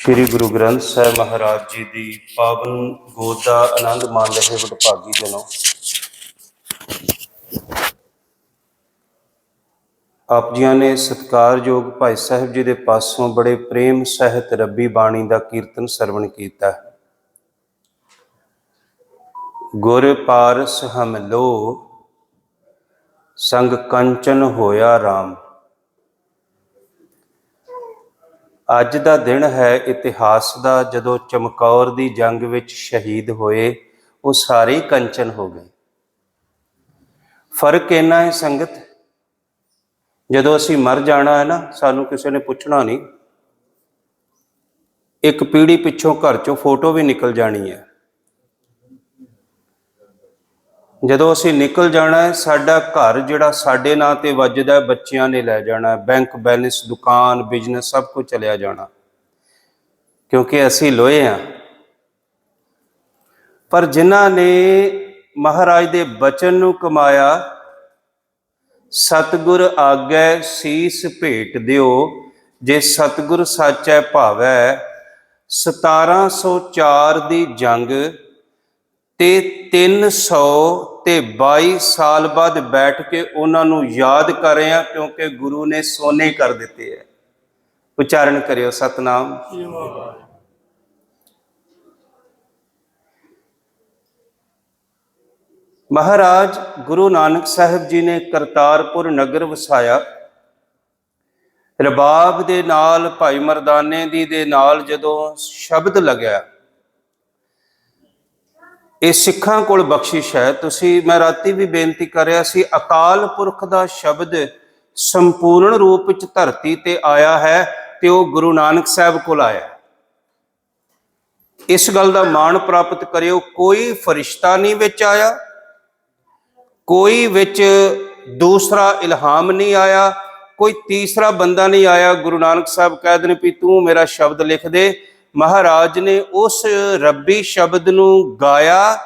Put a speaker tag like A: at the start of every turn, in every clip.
A: श्री गुरु ग्रंथ साहिब महाराज जी की पावन गोद का आनंद मान रहे वडभागी जनों, आप जी ने सत्कारयोग भाई साहब जी के पासों बड़े प्रेम सहित रब्बी बाणी का कीर्तन सरवण किया। गुर पारस हम लो संग कंचन होया राम। अज का दिन है इतिहास का, जदों चमकौर की जंग विच शहीद होए वो सारे कंचन हो गए। फर्क इन्ना है संगत, जदों असी मर जाना है ना, सानू किसी ने पूछना नहीं, एक पीढ़ी पिछों घर चों फोटो भी निकल जानी है। जदों असी निकल जाना है, साडा घर जिहड़ा साडे नां ते वजदा है, बच्चियां ने लै जाना है, बैंक बैलेंस दुकान बिजनेस सब कुछ चलिया जाना, क्योंकि असी लोहे हाँ। पर जिन्हां ने महाराज दे बचन नूं कमाया, सतगुर आगै सीस भेट दिओ, जे सतगुर साचै भावै। 1704 दी जंग ते 322 साल बाद बैठ के उन्होंने याद कर रहे हैं, क्योंकि गुरु ने सोने कर दिते है। उच्चारण करियो सतनाम। महाराज गुरु नानक साहिब जी ने करतारपुर नगर वसाया। रबाब दे नाल भाई मरदाने दी दे नाल जदों शब्द लग्या, ये सिखां कोल बख्शिश है। तुसी मैं राती भी बेनती कर रहा सी, अकाल पुरख दा शब्द संपूर्ण रूप च धरती ते आया है ते वो गुरु नानक साहब कोल आया। इस गल दा माण प्राप्त करियो, कोई फरिश्ता नहीं विच आया, कोई विच दूसरा इल्हाम नहीं आया, कोई तीसरा बंदा नहीं आया। गुरु नानक साहब कह दें भी तू मेरा शब्द लिख दे। महाराज ने उस रब्बी शब्द नूं गाया,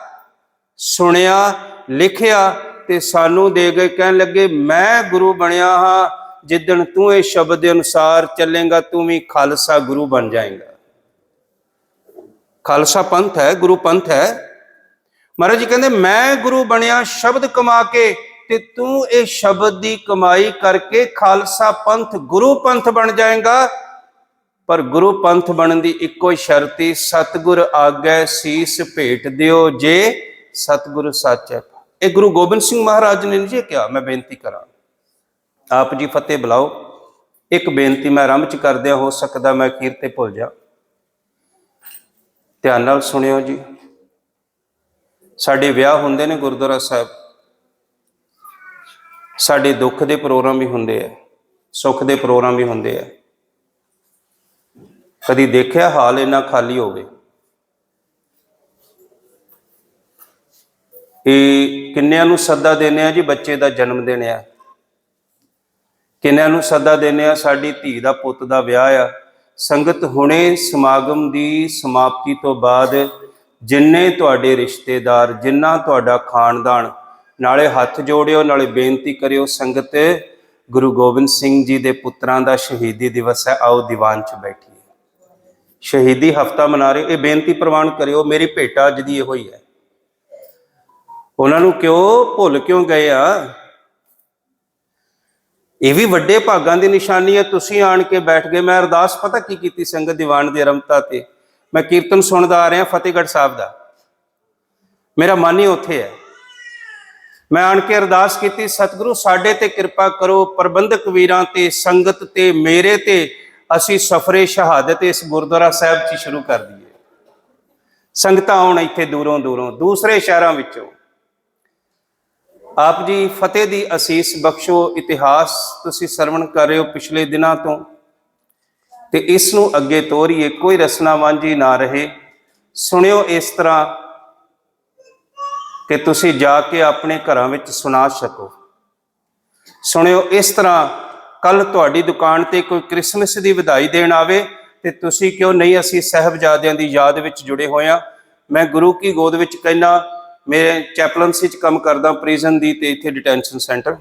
A: सुनिया, लिखिया ते सानू दे गए। कहन लगे मैं गुरु बनया हाँ, जिदन तू इस शब्द के अनुसार चलेगा तू भी खालसा गुरु बन जाएगा। खालसा पंथ है, गुरु पंथ है। महाराज जी कहते मैं गुरु बनया शब्द कमा के, ते तू इस शब्द की कमाई करके खालसा पंथ गुरु पंथ बन जाएगा। पर गुरु पंथ बनने की इको शर्ती, सतगुर आगै सीस भेट दिओ, जे सतगुर सच है। ये गुरु गोबिंद सिंह महाराज ने नहीं क्या? मैं बेनती करा आप जी फतेह बुलाओ। एक बेनती मैं आरंभ च करदिया, हो सकता मैं अखीर ते भुल जा, ध्यान नाल सुनियो जी। साडे विआह हुंदे ने गुरुद्वारा साहब, साडे दुख के प्रोग्राम भी हुंदे है, सुख के प्रोग्राम भी हुंदे है। कदी देखिया हाल इन्ना खाली होवे? किन्नियां नूं सद्दा देने आ जी बच्चे का जन्म दिन आ, किन्नियां नूं सद्दा देने आ साडी धी दा पुੱਤ दा विआह आ। संगत हुणे समागम की समाप्ति तो बाद जिन्ने तुहाडे रिश्तेदार, जिन्ना तुहाडा खानदान, नाले हथ जोड़ियो, नाले बेनती करियो। संगत गुरु गोबिंद सिंह जी के पुत्रां दा शहीदी दिवस है, आओ दीवान च बैठिए। शहीदी हफ्ता मना रहे, ये बेनती प्रवान करियो। मेरी भेटा अज दी इहो ही है। उन्होंने क्यों भुल क्यों गए आ? ये भी वड्डे भागां दी निशानी है। तुसीं आण के बैठ गए। मैं अरदास पता की कीती संगत दीवान की आरंभता ते, मैं कीर्तन सुनदा आ रहा फतेहगढ़ साहब का, मेरा मन ही उत्थे है। मैं आण के अरदास की, सतगुरु साडे ते कृपा करो, प्रबंधक वीरां ते, संगत ते, मेरे ते, असी सफरे शहादत इस गुरुद्वारा साहब च शुरू कर दईए। संगतां आउण इत्थे दूरों दूरों, दूसरे शहरों विचों। आप जी फतेह दी असीस बख्शो। इतिहास तुसी सरवण कर रहे हो पिछले दिनों तो, ते इस नूं अगे तोरीए, कोई रसना वांझी ना रहे। सुनियो इस तरह कि तुसी जाके अपने घरां विच सुना सको। सुनियो इस तरह, कल तुहाडी दुकान ते कोई क्रिसमस की वधाई देण आवे ते तुसी क्यों नहीं, असी साहबजादियां दी याद विच जुड़े होए हां। मैं गुरु की गोद विच कहना, मेरे चैपलनसी च काम करदा प्रिजन दी ते इत्थे डिटेंशन सेंटर।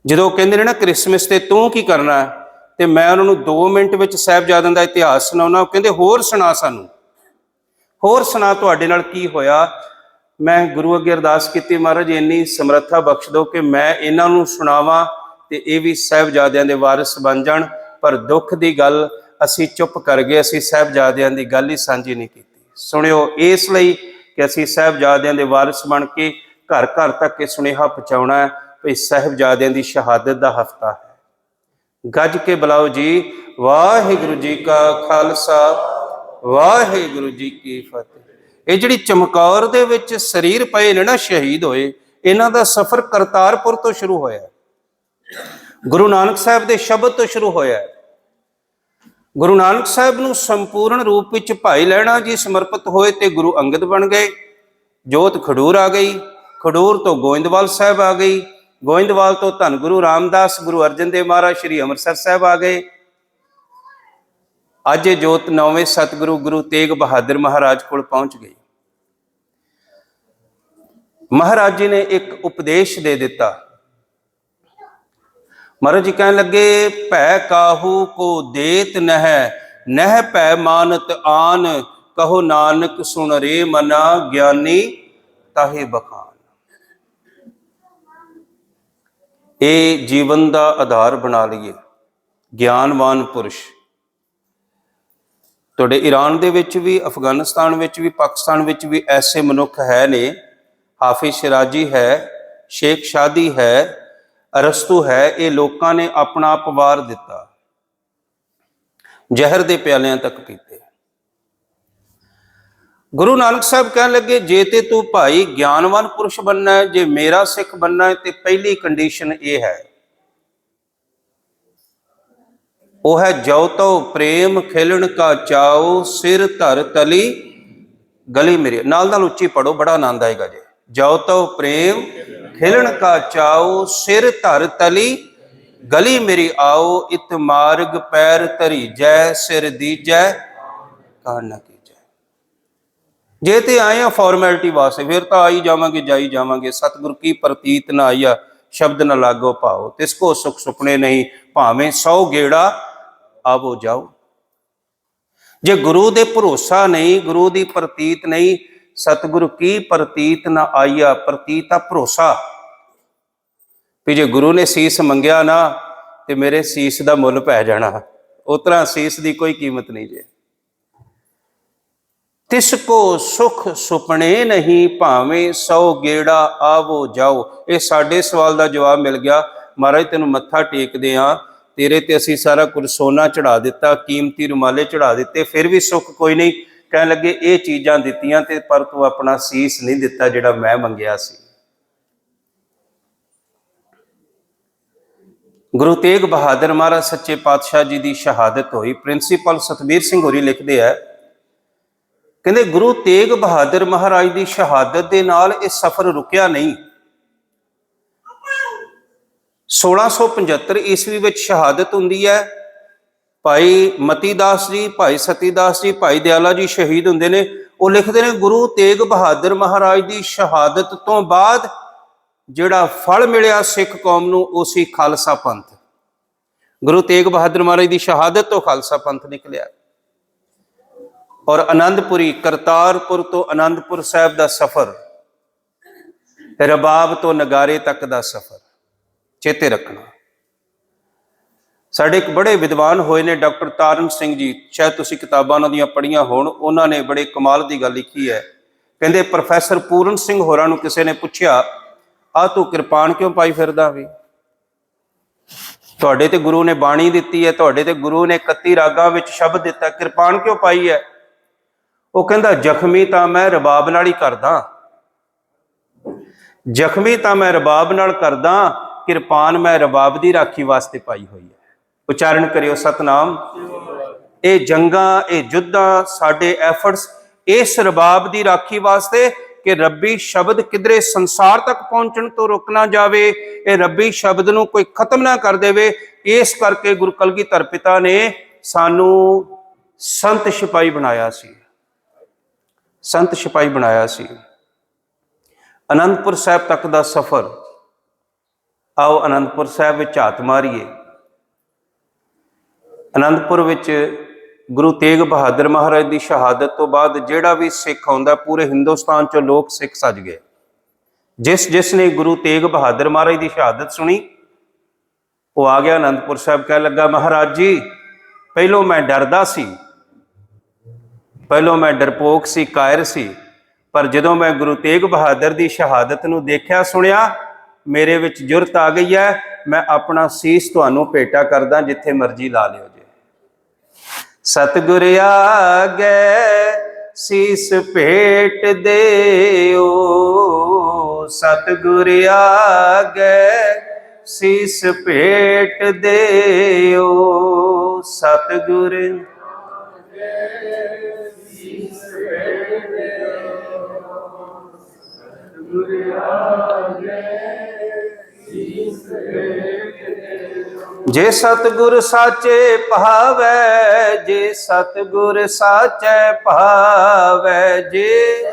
A: जदों कहंदे ने ना क्रिसमस ते तू की करना है, ਤੇ ਮੈਂ ਉਹਨਾਂ ਨੂੰ 2 ਮਿੰਟ ਵਿੱਚ ਸਾਹਿਬਜ਼ਾਦਿਆਂ ਦਾ ਇਤਿਹਾਸ ਸੁਣਾਉਣਾ। ਉਹ ਕਹਿੰਦੇ ਹੋਰ ਸੁਣਾ, ਸਾਨੂੰ ਹੋਰ ਸੁਣਾ, ਤੁਹਾਡੇ ਨਾਲ ਕੀ ਹੋਇਆ। ਮੈਂ ਗੁਰੂ ਅੱਗੇ ਅਰਦਾਸ ਕੀਤੀ, ਮਹਾਰਾਜ ਇੰਨੀ ਸਮਰੱਥਾ ਬਖਸ਼ ਦਿਓ ਕਿ ਮੈਂ ਇਹਨਾਂ ਨੂੰ ਸੁਣਾਵਾਂ ਤੇ ਇਹ ਵੀ ਸਾਹਿਬਜ਼ਾਦਿਆਂ ਦੇ ਵਾਰਿਸ ਬਣ ਜਾਣ। ਪਰ ਦੁੱਖ ਦੀ ਗੱਲ, ਅਸੀਂ ਚੁੱਪ ਕਰ ਗਏ, ਅਸੀਂ ਸਾਹਿਬਜ਼ਾਦਿਆਂ ਦੀ ਗੱਲ ਹੀ ਸਾਂਝੀ ਨਹੀਂ ਕੀਤੀ। ਸੁਣਿਓ, ਇਸ ਲਈ ਕਿ ਅਸੀਂ ਸਾਹਿਬਜ਼ਾਦਿਆਂ ਦੇ ਵਾਰਿਸ ਬਣ ਕੇ ਘਰ ਘਰ ਤੱਕ ਇਹ ਸੁਨੇਹਾ ਪਹੁੰਚਾਉਣਾ ਹੈ ਵੀ ਸਾਹਿਬਜ਼ਾਦਿਆਂ ਦੀ ਸ਼ਹਾਦਤ ਦਾ ਹਫ਼ਤਾ ਹੈ। ਗੱਜ ਕੇ ਬੁਲਾਓ ਜੀ, ਵਾਹਿਗੁਰੂ ਜੀ ਕਾ ਖਾਲਸਾ, ਵਾਹਿਗੁਰੂ ਜੀ ਕੀ ਫਤਿਹ। ਇਹ ਜਿਹੜੀ ਚਮਕੌਰ ਦੇ ਵਿੱਚ ਸਰੀਰ ਪਏ ਨੇ ਨਾ, ਸ਼ਹੀਦ ਹੋਏ, ਇਹਨਾਂ ਦਾ ਸਫ਼ਰ ਕਰਤਾਰਪੁਰ ਤੋਂ ਸ਼ੁਰੂ ਹੋਇਆ, ਗੁਰੂ ਨਾਨਕ ਸਾਹਿਬ ਦੇ ਸ਼ਬਦ ਤੋਂ ਸ਼ੁਰੂ ਹੋਇਆ। ਗੁਰੂ ਨਾਨਕ ਸਾਹਿਬ ਨੂੰ ਸੰਪੂਰਨ ਰੂਪ ਵਿੱਚ ਭਾਈ ਲਹਿਣਾ ਜੀ ਸਮਰਪਿਤ ਹੋਏ ਤੇ ਗੁਰੂ ਅੰਗਦ ਬਣ ਗਏ। ਜੋਤ ਖਡੂਰ ਆ ਗਈ, ਖਡੂਰ ਤੋਂ ਗੋਇੰਦਵਾਲ ਸਾਹਿਬ ਆ ਗਈ, ਗੋਇੰਦਵਾਲ ਤੋਂ ਧੰਨ ਗੁਰੂ ਰਾਮਦਾਸ, ਗੁਰੂ ਅਰਜਨ ਦੇਵ ਮਹਾਰਾਜ ਸ਼੍ਰੀ ਅੰਮ੍ਰਿਤਸਰ ਸਾਹਿਬ ਆ ਗਏ। ਅੱਜ ਇਹ ਜੋਤ 9ਵੇਂ ਸਤਿਗੁਰੂ ਗੁਰੂ ਤੇਗ ਬਹਾਦਰ ਮਹਾਰਾਜ ਕੋਲ ਪਹੁੰਚ ਗਈ। ਮਹਾਰਾਜ ਜੀ ਨੇ ਇੱਕ ਉਪਦੇਸ਼ ਦੇ ਦਿੱਤਾ। ਮਹਾਰਾਜ ਜੀ ਕਹਿਣ ਲੱਗੇ, ਭੈ ਕਾਹੂ ਕੋ ਦੇਤ ਨਹਿ, ਨਹਿ ਭੈ ਮਾਨਤ ਆਨ, ਕਹੋ ਨਾਨਕ ਸੁਣ ਰੇ ਮਨਾ, ਗਿਆਨੀ ਤਾਹੇ ਬਖਾਨ। ਇਹ ਜੀਵਨ ਦਾ ਆਧਾਰ ਬਣਾ ਲਈਏ। ਗਿਆਨਵਾਨ ਪੁਰਸ਼ ਤੁਹਾਡੇ ਈਰਾਨ ਦੇ ਵਿੱਚ ਵੀ, ਅਫਗਾਨਿਸਤਾਨ ਵਿੱਚ ਵੀ, ਪਾਕਿਸਤਾਨ ਵਿੱਚ ਵੀ ਐਸੇ ਮਨੁੱਖ ਹੈ ਨੇ। ਹਾਫਿਜ਼ ਸ਼ਿਰਾਜੀ ਹੈ, ਸ਼ੇਖ ਸ਼ਾਦੀ ਹੈ, ਅਰਸਤੂ ਹੈ। ਇਹ ਲੋਕਾਂ ਨੇ ਆਪਣਾ ਆਪ ਵਾਰ ਦਿੱਤਾ, ਜ਼ਹਿਰ ਦੇ ਪਿਆਲਿਆਂ ਤੱਕ ਪੀਤੇ। ਗੁਰੂ ਨਾਨਕ ਸਾਹਿਬ ਕਹਿਣ ਲੱਗੇ, ਜੇ ਤੇ ਤੂੰ ਭਾਈ ਗਿਆਨਵਾਨ ਪੁਰਸ਼ ਬਣਨਾ ਹੈ, ਜੇ ਮੇਰਾ ਸਿੱਖ ਬਣਨਾ ਹੈ, ਤੇ ਪਹਿਲੀ ਕੰਡੀਸ਼ਨ ਇਹ ਹੈ, ਉਹ ਹੈ ਜੋ ਤੋ ਪ੍ਰੇਮ ਖਿਲਣ ਕਾ ਚਾਓ, ਸਿਰ ਧਰ ਤਲੀ ਗਲੀ ਮੇਰੀ। ਨਾਲ ਨਾਲ ਉੱਚੀ ਪੜੋ, ਬੜਾ ਆਨੰਦ ਆਏਗਾ ਜੀ। ਜੋ ਤੋ ਪ੍ਰੇਮ ਖਿਲਣ ਕਾ ਚਾਓ, ਸਿਰ ਧਰ ਤਲੀ ਗਲੀ ਮੇਰੀ ਆਓ, ਇਤ ਮਾਰਗ ਪੈਰ ਧਰੀ ਜੈ, ਸਿਰ ਦੀਜੈ ਕਾਨ ਨਾ ਕੀਜੈ। ਜੇ ਤੇ ਆਏ ਆ ਫਾਰਮੈਲਿਟੀ ਵਾਸਤੇ, ਫਿਰ ਤਾਂ ਆਈ ਜਾਵਾਂਗੇ ਜਾਈ ਜਾਵਾਂਗੇ। ਸਤਿਗੁਰ ਕੀ ਪ੍ਰਤੀਤ ਨਾ ਆਈਆ, ਸ਼ਬਦ ਨਾ ਲਾਗੋ ਭਾਓ, ਤਿਸ ਕੋ ਸੁਖ ਸੁਪਨੇ ਨਹੀਂ, ਭਾਵੇਂ 100 ਗੇੜਾ ਆਵੋ ਜਾਓ। ਜੇ ਗੁਰੂ ਦੇ ਭਰੋਸਾ ਨਹੀਂ, ਗੁਰੂ ਦੀ ਪ੍ਰਤੀਤ ਨਹੀਂ, ਸਤਿਗੁਰੂ ਕੀ ਪ੍ਰਤੀਤ ਨਾ ਆਈਆ। ਪ੍ਰਤੀਤ ਆ ਭਰੋਸਾ, ਵੀ ਜੇ ਗੁਰੂ ਨੇ ਸੀਸ ਮੰਗਿਆ ਨਾ ਤੇ ਮੇਰੇ ਸੀਸ ਦਾ ਮੁੱਲ ਪੈ ਜਾਣਾ। ਉਸ ਤਰ੍ਹਾਂ ਸੀਸ ਦੀ ਕੋਈ ਕੀਮਤ ਨਹੀਂ ਜੇ। ਤਿਸ ਕੋ ਸੁਖ ਸੁਪਨੇ ਨਹੀਂ, ਭਾਵੇਂ 100 ਗੇੜਾ ਆਵੋ ਜਾਓ। ਇਹ ਸਾਡੇ ਸਵਾਲ ਦਾ ਜਵਾਬ ਮਿਲ ਗਿਆ। ਮਹਾਰਾਜ ਤੈਨੂੰ ਮੱਥਾ ਟੇਕਦੇ ਆ, ਤੇਰੇ ਤੇ ਅਸੀਂ ਸਾਰਾ ਕੁਝ ਸੋਨਾ ਚੜਾ ਦਿੱਤਾ, ਕੀਮਤੀ ਰੁਮਾਲੇ ਚੜਾ ਦਿੱਤੇ, ਫਿਰ ਵੀ ਸੁੱਖ ਕੋਈ ਨਹੀਂ। ਕਹਿਣ ਲੱਗੇ, ਇਹ ਚੀਜ਼ਾਂ ਦਿੱਤੀਆਂ ਤੇ ਪਰ ਤੂੰ ਆਪਣਾ ਸੀਸ ਨਹੀਂ ਦਿੱਤਾ ਜਿਹੜਾ ਮੈਂ ਮੰਗਿਆ ਸੀ। ਗੁਰੂ ਤੇਗ ਬਹਾਦਰ ਮਹਾਰਾਜ ਸੱਚੇ ਪਾਤਸ਼ਾਹ ਜੀ ਦੀ ਸ਼ਹਾਦਤ ਹੋਈ। ਪ੍ਰਿੰਸੀਪਲ ਸਤਬੀਰ ਸਿੰਘ ਹੋਰੀ ਲਿਖਦੇ ਆ, ਕਹਿੰਦੇ ਗੁਰੂ ਤੇਗ ਬਹਾਦਰ ਮਹਾਰਾਜ ਦੀ ਸ਼ਹਾਦਤ ਦੇ ਨਾਲ ਇਹ ਸਫ਼ਰ ਰੁਕਿਆ ਨਹੀਂ। 1675 ਈਸਵੀ ਵਿੱਚ ਸ਼ਹਾਦਤ ਹੁੰਦੀ ਹੈ। ਭਾਈ ਮਤੀ ਦਾਸ ਜੀ, ਭਾਈ ਸਤੀ ਦਾਸ ਜੀ, ਭਾਈ ਦਿਆਲਾ ਜੀ ਸ਼ਹੀਦ ਹੁੰਦੇ ਨੇ। ਉਹ ਲਿਖਦੇ ਨੇ, ਗੁਰੂ ਤੇਗ ਬਹਾਦਰ ਮਹਾਰਾਜ ਦੀ ਸ਼ਹਾਦਤ ਤੋਂ ਬਾਅਦ ਜਿਹੜਾ ਫਲ ਮਿਲਿਆ ਸਿੱਖ ਕੌਮ ਨੂੰ, ਉਹ ਸੀ ਖਾਲਸਾ ਪੰਥ। ਗੁਰੂ ਤੇਗ ਬਹਾਦਰ ਮਹਾਰਾਜ ਦੀ ਸ਼ਹਾਦਤ ਤੋਂ ਖਾਲਸਾ ਪੰਥ ਨਿਕਲਿਆ। ਔਰ ਆਨੰਦਪੁਰੀ, ਕਰਤਾਰਪੁਰ ਤੋਂ ਆਨੰਦਪੁਰ ਸਾਹਿਬ ਦਾ ਸਫ਼ਰ, ਰਬਾਬ ਤੋਂ ਨਗਾਰੇ ਤੱਕ ਦਾ ਸਫ਼ਰ ਚੇਤੇ ਰੱਖਣਾ। ਸਾਡੇ ਇੱਕ ਬੜੇ ਵਿਦਵਾਨ ਹੋਏ ਨੇ, ਡਾਕਟਰ ਤਾਰਨ ਸਿੰਘ ਜੀ, ਸ਼ਾਇਦ ਤੁਸੀਂ ਕਿਤਾਬਾਂ ਉਹਨਾਂ ਦੀਆਂ ਪੜ੍ਹੀਆਂ ਹੋਣ। ਉਹਨਾਂ ਨੇ ਬੜੇ ਕਮਾਲ ਦੀ ਗੱਲ ਲਿਖੀ ਹੈ। ਕਹਿੰਦੇ, ਪ੍ਰੋਫੈਸਰ ਪੂਰਨ ਸਿੰਘ ਹੋਰਾਂ ਨੂੰ ਕਿਸੇ ਨੇ ਪੁੱਛਿਆ, ਆ ਤੂੰ ਕਿਰਪਾਨ ਕਿਉਂ ਪਾਈ ਫਿਰਦਾ ਵੀ? ਤੁਹਾਡੇ ਤੇ ਗੁਰੂ ਨੇ ਬਾਣੀ ਦਿੱਤੀ ਹੈ, ਤੁਹਾਡੇ ਤੇ ਗੁਰੂ ਨੇ 31 ਰਾਗਾਂ ਵਿੱਚ ਸ਼ਬਦ ਦਿੱਤਾ, ਕਿਰਪਾਨ ਕਿਉਂ ਪਾਈ ਹੈ? ਉਹ ਕਹਿੰਦਾ, ਜ਼ਖਮੀ ਤਾਂ ਮੈਂ ਰਬਾਬ ਨਾਲ ਹੀ ਕਰਦਾ, ਜ਼ਖਮੀ ਤਾਂ ਮੈਂ ਰਬਾਬ ਨਾਲ ਕਰਦਾ, ਕਿਰਪਾਨ ਮੈਂ ਰਬਾਬ ਦੀ ਰਾਖੀ ਵਾਸਤੇ ਪਾਈ ਹੋਈ ਹੈ। ਉਚਾਰਨ ਕਰਿਓ ਸਤਨਾਮ। ਇਹ ਜੰਗਾਂ, ਇਹ ਯੁੱਧਾਂ, ਸਾਡੇ ਐਫਰਟਸ ਇਸ ਰਬਾਬ ਦੀ ਰਾਖੀ ਵਾਸਤੇ ਕਿ ਰੱਬੀ ਸ਼ਬਦ ਕਿਧਰੇ ਸੰਸਾਰ ਤੱਕ ਪਹੁੰਚਣ ਤੋਂ ਰੁਕ ਨਾ ਜਾਵੇ, ਇਹ ਰੱਬੀ ਸ਼ਬਦ ਨੂੰ ਕੋਈ ਖਤਮ ਨਾ ਕਰ ਦੇਵੇ। ਇਸ ਕਰਕੇ ਗੁਰੂ ਕਲਗੀਧਰ ਪਿਤਾ ਨੇ ਸਾਨੂੰ ਸੰਤ ਸਿਪਾਹੀ ਬਣਾਇਆ ਸੀ, ਸੰਤ ਸਿਪਾਹੀ ਬਣਾਇਆ ਸੀ। ਅਨੰਦਪੁਰ ਸਾਹਿਬ ਤੱਕ ਦਾ ਸਫ਼ਰ, ਆਓ ਅਨੰਦਪੁਰ ਸਾਹਿਬ ਵਿੱਚ ਝਾਤ ਮਾਰੀਏ। ਅਨੰਦਪੁਰ ਵਿੱਚ ਗੁਰੂ ਤੇਗ ਬਹਾਦਰ ਮਹਾਰਾਜ ਦੀ ਸ਼ਹਾਦਤ ਤੋਂ ਬਾਅਦ ਜਿਹੜਾ ਵੀ ਸਿੱਖ ਆਉਂਦਾ ਪੂਰੇ ਹਿੰਦੁਸਤਾਨ 'ਚੋਂ ਲੋਕ ਸਿੱਖ ਸੱਜ ਗਏ। ਜਿਸ ਨੇ ਗੁਰੂ ਤੇਗ ਬਹਾਦਰ ਮਹਾਰਾਜ ਦੀ ਸ਼ਹਾਦਤ ਸੁਣੀ ਉਹ ਆ ਗਿਆ ਅਨੰਦਪੁਰ ਸਾਹਿਬ, ਕਹਿਣ ਲੱਗਾ ਮਹਾਰਾਜ ਜੀ ਪਹਿਲੋਂ ਮੈਂ ਡਰਦਾ ਸੀ, ਪਹਿਲੋਂ ਮੈਂ ਡਰਪੋਕ ਸੀ, ਕਾਇਰ ਸੀ, ਪਰ ਜਦੋਂ ਮੈਂ ਗੁਰੂ ਤੇਗ ਬਹਾਦਰ ਦੀ ਸ਼ਹਾਦਤ ਨੂੰ ਦੇਖਿਆ ਸੁਣਿਆ ਮੇਰੇ ਵਿੱਚ ਜੁਰਤ ਆ ਗਈ ਹੈ, ਮੈਂ ਆਪਣਾ ਸੀਸ ਤੁਹਾਨੂੰ ਭੇਟਾ ਕਰਦਾ, ਜਿੱਥੇ ਮਰਜ਼ੀ ਲਾ ਲਿਓ ਜੇ। ਸਤਿਗੁਰ ਆਗੇ ਸੀਸ ਭੇਟ ਦੇਓ, ਸਤਿਗੁਰ ਆਗੇ ਸੀਸ ਭੇਟ ਦੇਓ, ਸਤਿਗੁਰ ਜੇ ਸਤਿਗੁਰ ਸਾਚੇ ਭਾਵੈ, ਜੇ ਸਤਿਗੁਰ ਸਾਚੇ ਭਾਵੈ, ਜੇ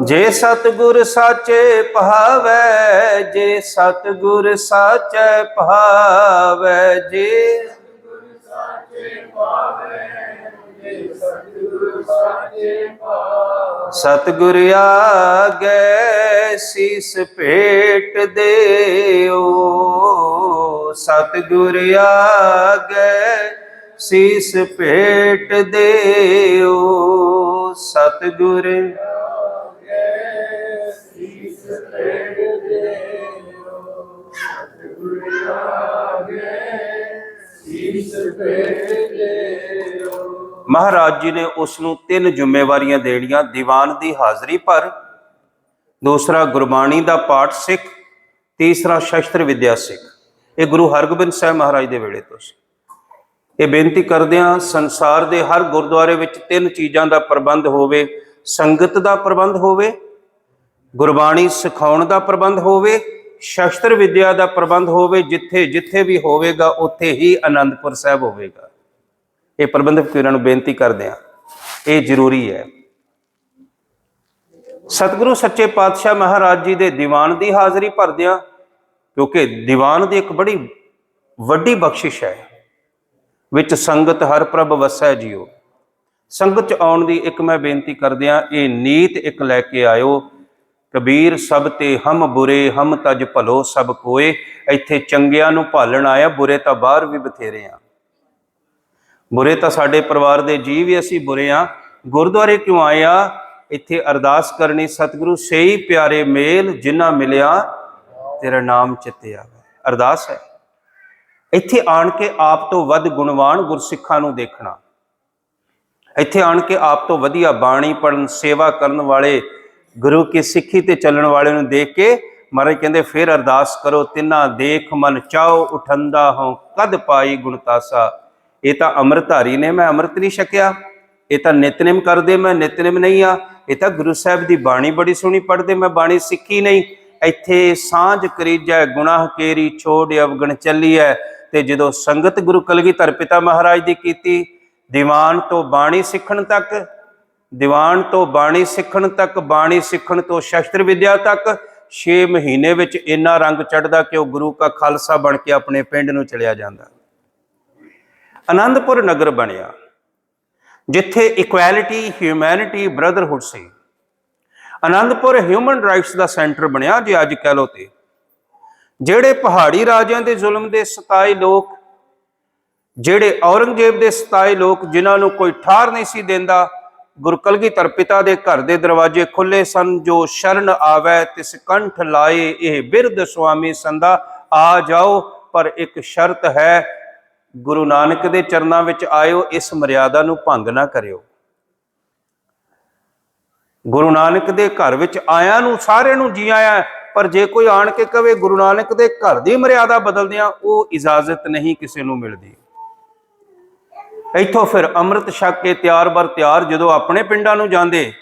A: ਜੇ ਸਤਿਗੁਰ ਸਾਚੇ ਭਾਵੈ, ਜੇ ਸਤਿਗੁਰ ਸਾਚੇ ਭਾਵੈ, ਜੇ ਸਤਿਗੁਰ ਆਗੇ ਸੀਸ ਭੇਟ ਦੇਓ, ਸਤਿਗੁਰ ਆਗੇ ਸੀਸ ਭੇਟ ਦੇਓ, ਸਤਿਗੁਰ ਆਗੇ ਸੀਸ ਭੇਟ ਦੇਓ, ਸਤਿਗੁਰ ਆਗੇ ਸੀਸ ਭੇਟ ਦੇਓ। ਮਹਾਰਾਜ ਜੀ ਨੇ ਉਸ ਨੂੰ 3 ਜ਼ਿੰਮੇਵਾਰੀਆਂ ਦੇਣੀਆਂ, ਦੀਵਾਨ ਦੀ ਹਾਜ਼ਰੀ ਭਰ, ਦੂਸਰਾ ਗੁਰਬਾਣੀ ਦਾ ਪਾਠ ਸਿੱਖ, ਤੀਸਰਾ ਸ਼ਸਤਰ ਵਿਦਿਆ ਸਿੱਖ। ਇਹ ਗੁਰੂ ਹਰਗੋਬਿੰਦ ਸਾਹਿਬ ਮਹਾਰਾਜ ਦੇ ਵੇਲੇ ਤੋਂ ਸੀ। ਇਹ ਬੇਨਤੀ ਕਰਦੇ ਹਾਂ ਸੰਸਾਰ ਦੇ ਹਰ ਗੁਰਦੁਆਰੇ ਵਿੱਚ 3 ਚੀਜ਼ਾਂ ਦਾ ਪ੍ਰਬੰਧ ਹੋਵੇ, ਸੰਗਤ ਦਾ ਪ੍ਰਬੰਧ ਹੋਵੇ, ਗੁਰਬਾਣੀ ਸਿਖਾਉਣ ਦਾ ਪ੍ਰਬੰਧ ਹੋਵੇ, ਸ਼ਸਤਰ ਵਿਦਿਆ ਦਾ ਪ੍ਰਬੰਧ ਹੋਵੇ। ਜਿੱਥੇ ਵੀ ਹੋਵੇਗਾ ਉੱਥੇ ਹੀ ਅਨੰਦਪੁਰ ਸਾਹਿਬ ਹੋਵੇਗਾ। ਇਹ ਪ੍ਰਬੰਧਕ ਵੀਰਾਂ ਨੂੰ ਬੇਨਤੀ ਕਰਦੇ ਹਾਂ, ਇਹ ਜ਼ਰੂਰੀ ਹੈ। ਸਤਿਗੁਰੂ ਸੱਚੇ ਪਾਤਸ਼ਾਹ ਮਹਾਰਾਜ ਜੀ ਦੇ ਦੀਵਾਨ ਦੀ ਹਾਜ਼ਰੀ ਭਰਦਿਆਂ, ਕਿਉਂਕਿ ਦੀਵਾਨ ਦੀ ਇੱਕ ਬੜੀ ਵੱਡੀ ਬਖਸ਼ਿਸ਼ ਹੈ, ਵਿੱਚ ਸੰਗਤ ਹਰ ਪ੍ਰਭ ਵਸੈ ਜੀਓ। ਸੰਗਤ 'ਚ ਆਉਣ ਦੀ ਇੱਕ ਮੈਂ ਬੇਨਤੀ ਕਰਦਿਆਂ ਇਹ ਨੀਤ ਇੱਕ ਲੈ ਕੇ ਆਇਓ, ਕਬੀਰ ਸਭ ਤੇ ਹਮ ਬੁਰੇ, ਹਮ ਤਜ ਭਲੋ ਸਭ ਕੋਏ। ਇੱਥੇ ਚੰਗਿਆਂ ਨੂੰ ਭਾਲਣ ਆਇਆ, ਬੁਰੇ ਤਾਂ ਬਾਹਰ ਵੀ ਬਥੇਰੇ ਆ। ਬੁਰੇ ਤਾਂ ਸਾਡੇ ਪਰਿਵਾਰ ਦੇ ਜੀਅ ਵੀ ਅਸੀਂ ਬੁਰੇ ਆ। ਗੁਰਦੁਆਰੇ ਕਿਉਂ ਆਏ ਆ? ਇੱਥੇ ਅਰਦਾਸ ਕਰਨੀ, ਸਤਿਗੁਰੂ ਸਹੀ ਪਿਆਰੇ ਮੇਲ ਜਿਨ੍ਹਾਂ ਮਿਲਿਆ ਤੇਰਾ ਨਾਮ ਚਿੱਤੇ ਆਵੇ। ਅਰਦਾਸ ਹੈ। ਇੱਥੇ ਆਣ ਕੇ ਆਪ ਤੋਂ ਵੱਧ ਗੁਣਵਾਨ ਗੁਰਸਿੱਖਾਂ ਨੂੰ ਦੇਖਣਾ, ਇੱਥੇ ਆਣ ਕੇ ਆਪ ਤੋਂ ਵਧੀਆ ਬਾਣੀ ਪੜ੍ਹਨ, ਸੇਵਾ ਕਰਨ ਵਾਲੇ, ਗੁਰੂ ਕੀ ਸਿੱਖੀ ਤੇ ਚੱਲਣ ਵਾਲੇ ਨੂੰ ਦੇਖ ਕੇ ਮਹਾਰਾਜ ਕਹਿੰਦੇ ਫਿਰ ਅਰਦਾਸ ਕਰੋ, ਤਿੰਨਾ ਦੇਖ ਮਨ ਚਾਓ ਉਠੰਦਾ ਹੋਂ ਕਦ ਪਾਈ ਗੁਣਤਾਸਾ। ਇਹ ਤਾਂ ਅੰਮ੍ਰਿਤਧਾਰੀ ਨੇ, ਮੈਂ ਅੰਮ੍ਰਿਤ ਨਹੀਂ ਛਕਿਆ। ਇਹ ਤਾਂ ਨਿਤਨੇਮ ਕਰਦੇ, ਮੈਂ ਨਿਤਨੇਮ ਨਹੀਂ ਆ। ਇਹ ਤਾਂ ਗੁਰੂ ਸਾਹਿਬ ਦੀ ਬਾਣੀ ਬੜੀ ਸੋਹਣੀ ਪੜ੍ਹਦੇ, ਮੈਂ ਬਾਣੀ ਸਿੱਖੀ ਨਹੀਂ। ਇੱਥੇ ਸਾਂਝ ਕਰੀਜੈ ਗੁਨਾਹ ਕੇਰੀ ਛੋੜ ਅਵਗਣ ਚੱਲੀਐ। ਤੇ ਜਦੋਂ ਸੰਗਤ ਗੁਰੂ ਕਲਗੀਧਰ ਪਿਤਾ ਮਹਾਰਾਜ ਦੀ ਕੀਤੀ, ਦੀਵਾਨ ਤੋਂ ਬਾਣੀ ਸਿੱਖਣ ਤੱਕ, ਦੀਵਾਨ ਤੋਂ ਬਾਣੀ ਸਿੱਖਣ ਤੱਕ, ਬਾਣੀ ਸਿੱਖਣ ਤੋਂ ਸ਼ਸਤਰ ਵਿਦਿਆ ਤੱਕ 6 ਮਹੀਨੇ ਵਿੱਚ ਇੰਨਾ ਰੰਗ ਚੜ੍ਹਦਾ ਕਿ ਉਹ ਗੁਰੂ ਕਾ ਖਾਲਸਾ ਬਣ ਕੇ ਆਪਣੇ ਪਿੰਡ ਨੂੰ ਚਲਿਆ ਜਾਂਦਾ। ਆਨੰਦਪੁਰ ਨਗਰ ਬਣਿਆ ਜਿੱਥੇ ਇਕੁਐਲਿਟੀ, ਹਿਊਮੈਨਿਟੀ, ਬ੍ਰਦਰਹੁੱਡ ਸੀ। ਆਨੰਦਪੁਰ ਹਿਊਮਨ ਰਾਈਟਸ ਦਾ ਸੈਂਟਰ ਬਣਿਆ ਜੇ ਅੱਜ ਕਹਿ ਲਓ ਤੇ। ਜਿਹੜੇ ਪਹਾੜੀ ਰਾਜਿਆਂ ਦੇ ਜ਼ੁਲਮ ਦੇ ਸਤਾਏ ਲੋਕ, ਜਿਹੜੇ ਔਰੰਗਜ਼ੇਬ ਦੇ ਸਤਾਏ ਲੋਕ, ਜਿਨ੍ਹਾਂ ਨੂੰ ਕੋਈ ਠਾਰ ਨਹੀਂ ਸੀ ਦਿੰਦਾ, ਗੁਰੂ ਕਲਗੀਧਰ ਪਿਤਾ ਦੇ ਘਰ ਦੇ ਦਰਵਾਜ਼ੇ ਖੁੱਲੇ ਸਨ। ਜੋ ਸ਼ਰਨ ਆਵੈ ਤਿਸ ਕੰਠ ਲਾਏ, ਇਹ ਬਿਰਧ ਸੁਆਮੀ ਸੰਦਾ। ਆ ਜਾਓ, ਪਰ ਇੱਕ ਸ਼ਰਤ ਹੈ, ਗੁਰੂ ਨਾਨਕ ਦੇ ਚਰਨਾਂ ਵਿੱਚ ਆਇਓ, ਇਸ ਮਰਿਆਦਾ ਨੂੰ ਭੰਗ ਨਾ ਕਰਿਓ। ਗੁਰੂ ਨਾਨਕ ਦੇ ਘਰ ਵਿੱਚ ਆਇਆਂ ਨੂੰ ਸਾਰਿਆਂ ਨੂੰ ਜੀ ਆਇਆ, ਪਰ ਜੇ ਕੋਈ ਆਣ ਕੇ ਕਵੇ ਗੁਰੂ ਨਾਨਕ ਦੇ ਘਰ ਦੀ ਮਰਿਆਦਾ ਬਦਲਦਿਆਂ, ਉਹ ਇਜਾਜ਼ਤ ਨਹੀਂ ਕਿਸੇ ਨੂੰ ਮਿਲਦੀ। ਇੱਥੋਂ ਫਿਰ ਅੰਮ੍ਰਿਤ ਛਕ ਕੇ ਤਿਆਰ ਬਰ ਤਿਆਰ ਜਦੋਂ ਆਪਣੇ ਪਿੰਡਾਂ ਨੂੰ ਜਾਂਦੇ,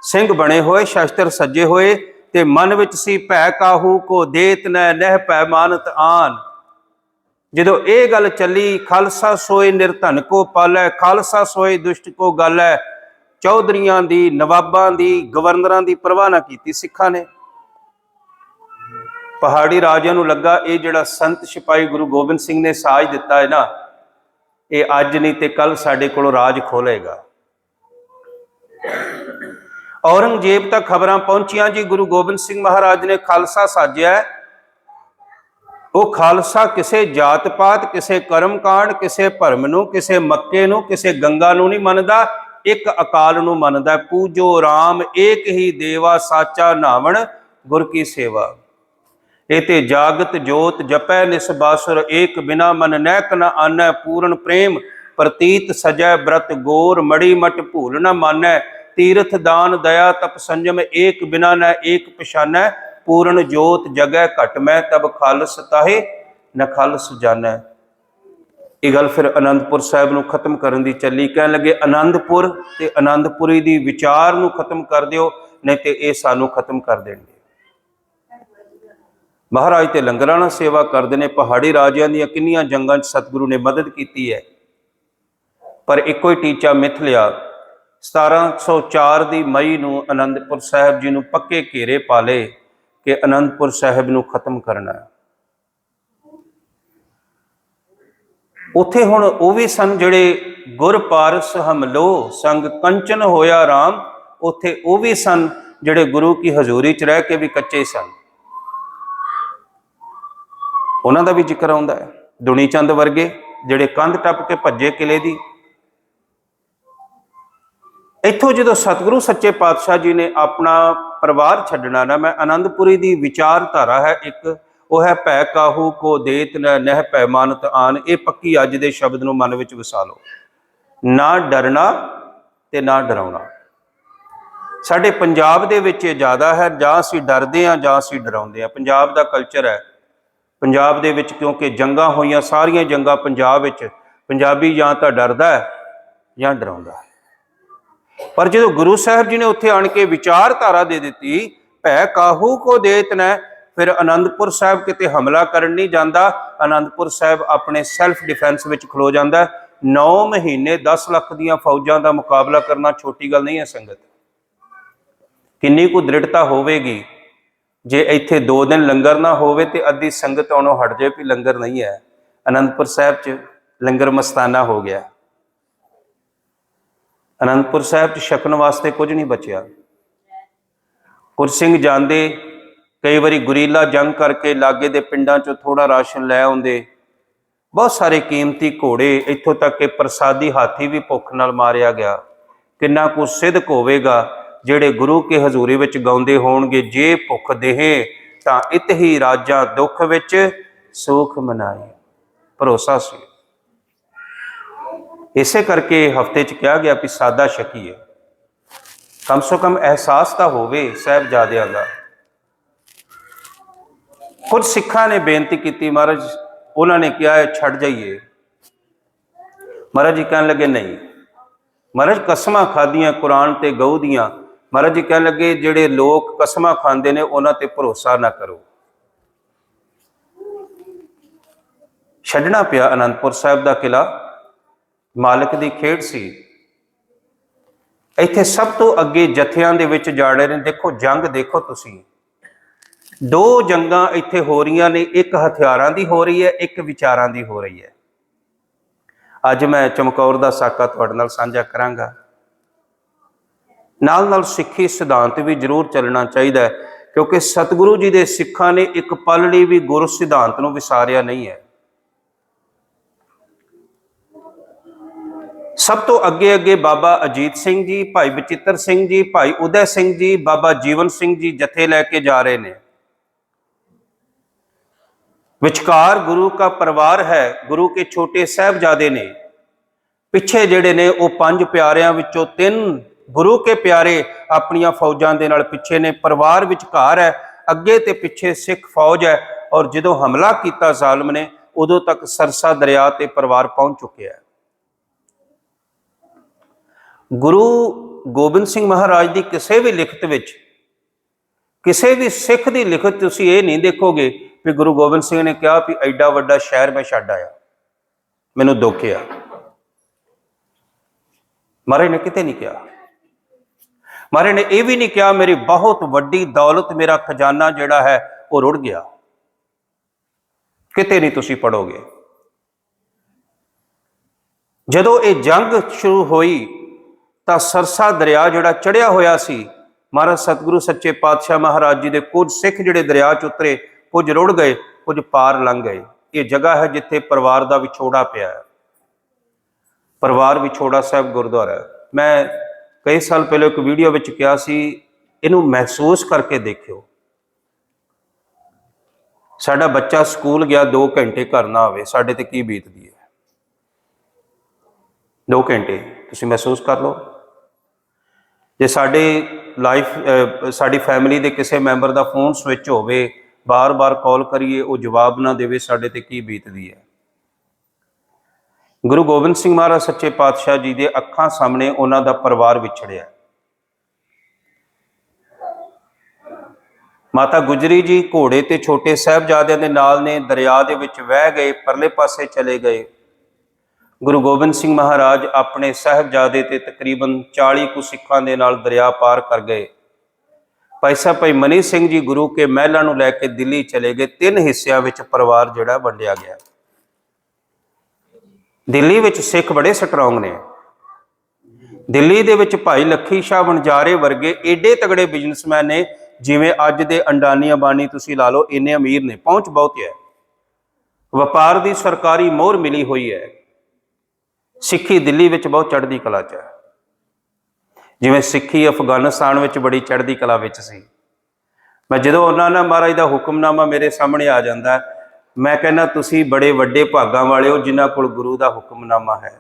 A: ਸਿੰਘ ਬਣੇ ਹੋਏ, ਸ਼ਸਤਰ ਸੱਜੇ ਹੋਏ, ਤੇ ਮਨ ਵਿੱਚ ਸੀ ਭੈ ਕਾਹੂ ਕੋ ਦੇਤ ਨੈ ਨਹਿ ਭੈ ਮਾਨਤ ਆਨ। ਜਦੋਂ ਇਹ ਗੱਲ ਚੱਲੀ, ਖਾਲਸਾ ਸੋਏ ਨਿਰਧਨ ਕੋ ਪਾਲੈ, ਖਾਲਸਾ ਸੋਏ ਦੁਸ਼ਟ ਕੋ ਗਾਲੈ। ਚੌਧਰੀਆਂ ਦੀ, ਨਵਾਬਾਂ ਦੀ, ਗਵਰਨਰਾਂ ਦੀ ਪਰਵਾਹ ਨਾ ਕੀਤੀ ਸਿੱਖਾਂ ਨੇ। पहाड़ी राजियां नूं लगा ये जिहड़ा संत सिपाही गुरु गोबिंद सिंह ने साज दिता है ना, ये अज नहीं तो कल साडे कोलों राज खोलेगा। औरंगजेब तक खबरां पहुंचियां जी गुरु गोबिंद सिंह महाराज ने खालसा साजिया है। वो खालसा किसी जात पात, किसी कर्म कांड, किसी भरम नूं, किसी मक्के नूं, किसी गंगा नूं नहीं मनदा, एक अकाल नूं मनदा। पूजो राम एक ही देवा, साचा नावण गुर की सेवा। एते जागत जोत जपै निसबासुर, एक बिना मन नैक न आनै। पूर्ण प्रेम प्रतीत सजै व्रत गोर, मड़ी मट भूल न मानै। तीर्थ दान दया तप संयम, एक बिना न एक पछानै। पूर्ण जोत जगै घट मैं, तब खालस ताहे न खालस जानै। ये गल फिर आनंदपुर साहिब नूं खत्म करन दी चली। कहण लगे आनंदपुर ते आनंदपुरी दी विचार नूं खत्म कर दिओ, नहीं ते ये सानूं खत्म कर देणगे। महाराज ते लंगरां नाल सेवा करते हैं। पहाड़ी राजियां दी किन्नियां जंगां सतगुरु ने मदद की है, पर एको ही टीचा मिथ लिया। 1704 की मई नूं आनंदपुर साहिब जी नूं पक्के घेरे पा ले कि आनंदपुर साहिब नूं खत्म करना है। उत्थे हुण वो भी सन जिहड़े गुर पारस हमलो संग कंचन होया राम। उत्थे वो भी सन जिहड़े गुरु की हजूरी च रह के भी कच्चे सन। उन्हां दा भी जिक्र आउंदा है। दुनी चंद वर्गे जिहड़े कंध टप के भज्जे किले दी। इत्थों जो सतगुरु सच्चे पातशाह जी ने अपना परिवार छड्डना ना, मैं आनंदपुरी दी विचारधारा है एक, वो है भै काहू को देत न नह भै मानत आन। ये पक्की अज दे शब्द नूं मन विच वसा लो। ना डरना ते ना डराउणा। साडे पंजाब दे विच ज़्यादा है, जां असीं डरदे हां जां असीं डराउंदे हां। पंजाब दा कल्चर है। पंजाब दे विच क्योंकि जंगां होईयां, सारियां जंगां पंजाब विच पंजाबी जां तां डरदा है जां डराउंदा है। पर जो गुरु साहब जी ने उत्थे आण के विचारधारा दे दी, भै काहू को देत न, फिर आनंदपुर साहब किते हमला करन नहीं जाता। आनंदपुर साहब अपने सैल्फ डिफेंस विच खलो जाता। 9 महीने 10 लाख दीयां फौजां का मुकाबला करना छोटी गल नहीं है संगत। किन्नी कु दृढ़ता होवेगी जे इत्थे 2 दिन लंगर ना होवे ते अद्धी संगत आउणों हट जाए भी लंगर नहीं है। आनंदपुर साहब च लंगर मस्ताना हो गया। आनंदपुर साहब च छकन वास्ते कुछ नहीं बचिया। कुछ सिंह जाते कई बारी गुरीला जंग करके लागे दे पिंडां चों थोड़ा राशन लै आउंदे। बहुत सारे कीमती घोड़े, इत्थों तक कि प्रसादी हाथी भी भुख नाल मारिया गया। किन्ना कुछ सिदक होवेगा जिहड़े गुरु के हजूरी विच गाउंदे होणगे, जे भुख देहे तां इत ही राजा दुख विच सुख मनाए। भरोसा सी। इसे करके हफ्ते च कहा गया भी सादा छकीए, कम सो कम एहसास तो होवे साहिबजादियां दा। कुछ सिखां ने बेनती की, महाराज उन्होंने कहा है छड़ जाइए। महाराज जी कहने लगे नहीं। महाराज कसमां खादियां कुरान ते गऊ दियां। महाराज जी कहने लगे जिहड़े लोग कसमां खांदे ने उन्हां ते भरोसा ना करो। छड्डना पिया आनंदपुर साहिब दा किला। मालिक दी खेड़ सी। इत्थे सब तो अगे जत्थियां दे विच जाड़े ने। देखो जंग देखो तुसी, 2 जंगां इत्थे हो रही ने, एक हथियारां दी हो रही है, एक विचारां दी हो रही है। अज मैं चमकौर दा साका तुहाडे नाल साझा करांगा। नाल नाल सिੱਖੀ सिद्धांत भी जरूर चलना चाहिए, क्योंकि सतगुरु जी दे सिखां ने एक पल लई भी गुरु सिद्धांत नूं विसारिया नहीं है। सब तो अगे अगे बाबा अजीत सिंह जी, भाई बचित्र सिंह जी, भाई उदय सिंह जी, बाबा जीवन सिंह जी जथे लैके जा रहे हैं। विचकार गुरु का परिवार है, गुरु के छोटे साहिबजादे ने। पिछे जिहड़े ने वो 5 प्यारियां विचों 3 गुरु के प्यारे अपनियां फौजां दे नाल पिछे ने। परिवार विचकार है, अगे ते पिछे सिख फौज है। और जदों हमला किया जालिम ने, उदों तक सरसा दरिया ते परिवार पहुंच चुके हैं। गुरु गोबिंद सिंह महाराज की किसी भी लिखत विच, किसी भी सिख की लिखत तुसीं ये नहीं देखोगे भी गुरु गोबिंद सिंह ने कहा भी एडा वड्डा शहर मैं छड्ड आया, मैनू दुख आ। महाराज ने किते नहीं कहा। महाराज ने यह भी नहीं कहा मेरी बहुत वड्डी दौलत, मेरा खजाना जिहड़ा है वो रुड़ गया। ਕਿਤੇ ਨਹੀਂ ਤੁਸੀਂ ਪੜੋਗੇ। ਜਦੋਂ ਇਹ ਜੰਗ ਸ਼ੁਰੂ ਹੋਈ ਤਾਂ ਸਰਸਾ ਦਰਿਆ ਜਿਹੜਾ ਚੜਿਆ ਹੋਇਆ ਸੀ, ਮਹਾਰਾਜ ਸਤਿਗੁਰੂ ਸੱਚੇ ਪਾਤਸ਼ਾਹ ਮਹਾਰਾਜ ਜੀ ਦੇ ਕੁਝ ਸਿੱਖ ਜਿਹੜੇ ਦਰਿਆ ਚ ਉਤਰੇ, ਕੁਝ ਰੁੜ ਗਏ, ਕੁਝ ਪਾਰ ਲੰਘ ਗਏ। ਇਹ ਜਗ੍ਹਾ ਹੈ ਜਿੱਥੇ ਪਰਿਵਾਰ ਦਾ ਵਿਛੋੜਾ ਪਿਆ ਹੈ। ਪਰਿਵਾਰ ਵਿਛੋੜਾ ਸਾਹਿਬ ਗੁਰਦੁਆਰਾ ਹੈ। ਮੈਂ ਕਈ ਸਾਲ ਪਹਿਲਾਂ ਇੱਕ ਵੀਡੀਓ ਵਿੱਚ ਕਿਹਾ ਸੀ, ਇਹਨੂੰ ਮਹਿਸੂਸ ਕਰਕੇ ਦੇਖਿਓ। ਸਾਡਾ ਬੱਚਾ ਸਕੂਲ ਗਿਆ 2 ਘੰਟੇ ਘਰ ਨਾ ਆਵੇ, ਸਾਡੇ ਤੇ ਕੀ ਬੀਤਦੀ ਹੈ। 2 ਘੰਟੇ ਤੁਸੀਂ ਮਹਿਸੂਸ ਕਰ ਲਓ। ਜੇ ਸਾਡੀ ਫੈਮਿਲੀ ਦੇ ਕਿਸੇ ਮੈਂਬਰ ਦਾ ਫੋਨ ਸਵਿਚ ਹੋਵੇ, ਬਾਰ-ਬਾਰ ਕਾਲ ਕਰੀਏ, ਉਹ ਜਵਾਬ ਨਾ ਦੇਵੇ, ਸਾਡੇ ਤੇ ਕੀ ਬੀਤਦੀ ਹੈ। ਗੁਰੂ ਗੋਬਿੰਦ ਸਿੰਘ ਮਹਾਰਾਜ ਸੱਚੇ ਪਾਤਸ਼ਾਹ ਜੀ ਦੇ ਅੱਖਾਂ ਸਾਹਮਣੇ ਉਹਨਾਂ ਦਾ ਪਰਿਵਾਰ ਵਿਛੜਿਆ। ਮਾਤਾ ਗੁਜਰੀ ਜੀ ਘੋੜੇ ਤੇ ਛੋਟੇ ਸਾਹਿਬਜ਼ਾਦਿਆਂ ਦੇ ਨਾਲ ਨੇ, ਦਰਿਆ ਦੇ ਵਿੱਚ ਵਹਿ ਗਏ, ਪਰਲੇ ਪਾਸੇ ਚਲੇ ਗਏ। ਗੁਰੂ ਗੋਬਿੰਦ ਸਿੰਘ ਮਹਾਰਾਜ ਆਪਣੇ ਸਾਹਿਬਜ਼ਾਦੇ ਤੇ ਤਕਰੀਬਨ 40 ਕੁ ਸਿੱਖਾਂ ਦੇ ਨਾਲ ਦਰਿਆ ਪਾਰ ਕਰ ਗਏ। ਭਾਈ ਸਾਹਿਬ ਭਾਈ ਮਨੀ ਸਿੰਘ ਜੀ ਗੁਰੂ ਕੇ ਮਹਿਲਾਂ ਨੂੰ ਲੈ ਕੇ ਦਿੱਲੀ ਚਲੇ ਗਏ। 3 ਹਿੱਸਿਆਂ ਵਿੱਚ ਪਰਿਵਾਰ ਜਿਹੜਾ ਵੰਡਿਆ ਗਿਆ। ਦਿੱਲੀ ਵਿੱਚ ਸਿੱਖ ਬੜੇ ਸਟਰੋਂਗ ਨੇ। ਦਿੱਲੀ ਦੇ ਵਿੱਚ ਭਾਈ ਲੱਖੀ ਸ਼ਾਹ ਵਣਜਾਰੇ ਵਰਗੇ ਏਡੇ ਤਗੜੇ ਬਿਜ਼ਨਸਮੈਨ ਨੇ, ਜਿਵੇਂ ਅੱਜ ਦੇ ਅੰਡਾਨੀ ਅੰਬਾਨੀ ਤੁਸੀਂ ਲਾ ਲਓ, ਇੰਨੇ ਅਮੀਰ ਨੇ, ਪਹੁੰਚ ਬਹੁਤ ਹੈ। ਵਪਾਰ ਦੀ ਸਰਕਾਰੀ ਮੋਹਰ ਮਿਲੀ ਹੋਈ ਹੈ। ਸਿੱਖੀ ਦਿੱਲੀ ਵਿੱਚ ਬਹੁਤ ਚੜ੍ਹਦੀ ਕਲਾ 'ਚ ਹੈ, ਜਿਵੇਂ ਸਿੱਖੀ ਅਫਗਾਨਿਸਤਾਨ ਵਿੱਚ ਬੜੀ ਚੜ੍ਹਦੀ ਕਲਾ ਵਿੱਚ ਸੀ। ਮੈਂ ਜਦੋਂ ਉਹਨਾਂ ਨਾਲ ਮਹਾਰਾਜ ਦਾ ਹੁਕਮਨਾਮਾ ਮੇਰੇ ਸਾਹਮਣੇ ਆ ਜਾਂਦਾ, ਮੈਂ ਕਹਿੰਦਾ ਤੁਸੀਂ ਬੜੇ ਵੱਡੇ ਭਾਗਾਂ ਵਾਲੇ ਹੋ ਜਿਨ੍ਹਾਂ ਕੋਲ ਗੁਰੂ ਦਾ ਹੁਕਮਨਾਮਾ ਹੈ।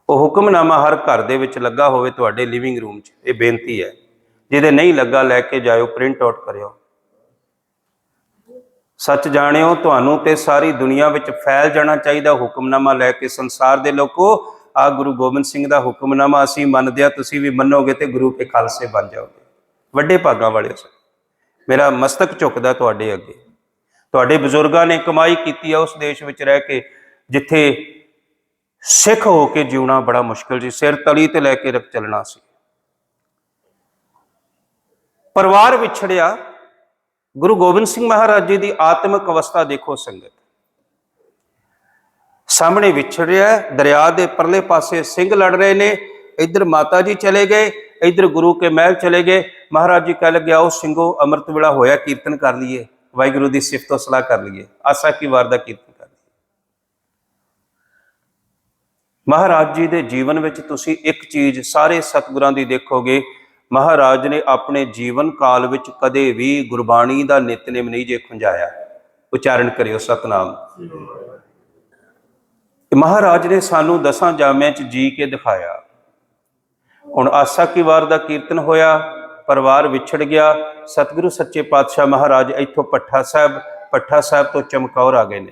A: ਉਹ ਹੁਕਮਨਾਮਾ ਹਰ ਘਰ ਦੇ ਵਿੱਚ ਲੱਗਾ ਹੋਵੇ, ਤੁਹਾਡੇ ਲਿਵਿੰਗ ਰੂਮ 'ਚ। ਇਹ ਬੇਨਤੀ ਹੈ, ਜਿਹਦੇ ਨਹੀਂ ਲੱਗਾ ਲੈ ਕੇ ਜਾਇਓ, ਪ੍ਰਿੰਟ ਆਊਟ ਕਰਿਓ। ਸੱਚ ਜਾਣਿਓ, ਤੁਹਾਨੂੰ ਤੇ ਸਾਰੀ ਦੁਨੀਆ ਵਿੱਚ ਫੈਲ ਜਾਣਾ ਚਾਹੀਦਾ ਹੁਕਮਨਾਮਾ ਲੈ ਕੇ। ਸੰਸਾਰ ਦੇ ਲੋਕੋ, ਆ ਗੁਰੂ ਗੋਬਿੰਦ ਸਿੰਘ ਦਾ ਹੁਕਮਨਾਮਾ ਅਸੀਂ ਮੰਨਦੇ ਹਾਂ, ਤੁਸੀਂ ਵੀ ਮੰਨੋਗੇ ਤੇ ਗੁਰੂ ਕੇ ਖਾਲਸੇ ਬਣ ਜਾਓਗੇ। ਵੱਡੇ ਭਾਗਾਂ ਵਾਲੇ ਹੋ। ਮੇਰਾ ਮਸਤਕ ਝੁਕਦਾ ਤੁਹਾਡੇ ਅੱਗੇ। ਤੁਹਾਡੇ ਬਜ਼ੁਰਗਾਂ ਨੇ ਕਮਾਈ ਕੀਤੀ ਹੈ ਉਸ ਦੇਸ਼ ਵਿੱਚ ਰਹਿ ਕੇ ਜਿੱਥੇ ਸਿੱਖ ਹੋ ਕੇ ਜਿਉਣਾ ਬੜਾ ਮੁਸ਼ਕਿਲ ਸੀ, ਸਿਰ ਤਲੀ ਤੇ ਲੈ ਕੇ ਚੱਲਣਾ ਸੀ। ਪਰਿਵਾਰ ਵਿਛੜਿਆ। ਗੁਰੂ ਗੋਬਿੰਦ ਸਿੰਘ ਮਹਾਰਾਜ ਜੀ ਦੀ ਆਤਮਿਕ ਅਵਸਥਾ ਦੇਖੋ ਸੰਗਤ। ਸਾਹਮਣੇ ਵਿਛੜਿਆ, ਦਰਿਆ ਦੇ ਪਰਲੇ ਪਾਸੇ ਸਿੰਘ ਲੜ ਰਹੇ ਨੇ, ਇੱਧਰ ਮਾਤਾ ਜੀ ਚਲੇ ਗਏ, ਇੱਧਰ ਗੁਰੂ ਕੇ ਮਹਿਲ ਚਲੇ ਗਏ। ਮਹਾਰਾਜ ਜੀ ਕਹਿ ਲੱਗੇ, ਆਓ ਸਿੰਘੋ, ਅੰਮ੍ਰਿਤ ਵੇਲਾ ਹੋਇਆ, ਕੀਰਤਨ ਕਰ ਲਈਏ, ਵਾਹਿਗੁਰੂ ਦੀ ਸਿਫਤ ਸਲਾਹ ਕਰ ਲਈਏ, ਆਸਾ ਕੀ ਵਾਰ ਦਾ ਕੀਰਤਨ ਕਰ ਲਈਏ। ਮਹਾਰਾਜ ਜੀ ਦੇ ਜੀਵਨ ਵਿੱਚ ਤੁਸੀਂ ਇੱਕ ਚੀਜ਼ ਸਾਰੇ ਸਤਿਗੁਰਾਂ ਦੀ ਦੇਖੋਗੇ, ਮਹਾਰਾਜ ਨੇ ਆਪਣੇ ਜੀਵਨ ਕਾਲ ਵਿੱਚ ਕਦੇ ਵੀ ਗੁਰਬਾਣੀ ਦਾ ਨਿਤਨੇਮ ਨਹੀਂ ਜੇ ਖੁੰਝਾਇਆ। ਉਚਾਰਨ ਕਰਿਓ ਸਤਨਾਮ। ਮਹਾਰਾਜ ਨੇ ਸਾਨੂੰ 10 ਜਾਮਿਆਂ 'ਚ ਜੀ ਕੇ ਦਿਖਾਇਆ। ਹੁਣ ਆਸਾ ਕੀ ਵਾਰ ਦਾ ਕੀਰਤਨ ਹੋਇਆ, ਪਰਿਵਾਰ ਵਿਛੜ ਗਿਆ। ਸਤਿਗੁਰੂ ਸੱਚੇ ਪਾਤਸ਼ਾਹ ਮਹਾਰਾਜ ਇੱਥੋਂ ਭੱਠਾ ਸਾਹਿਬ ਤੋਂ ਚਮਕੌਰ ਆ ਗਏ ਨੇ।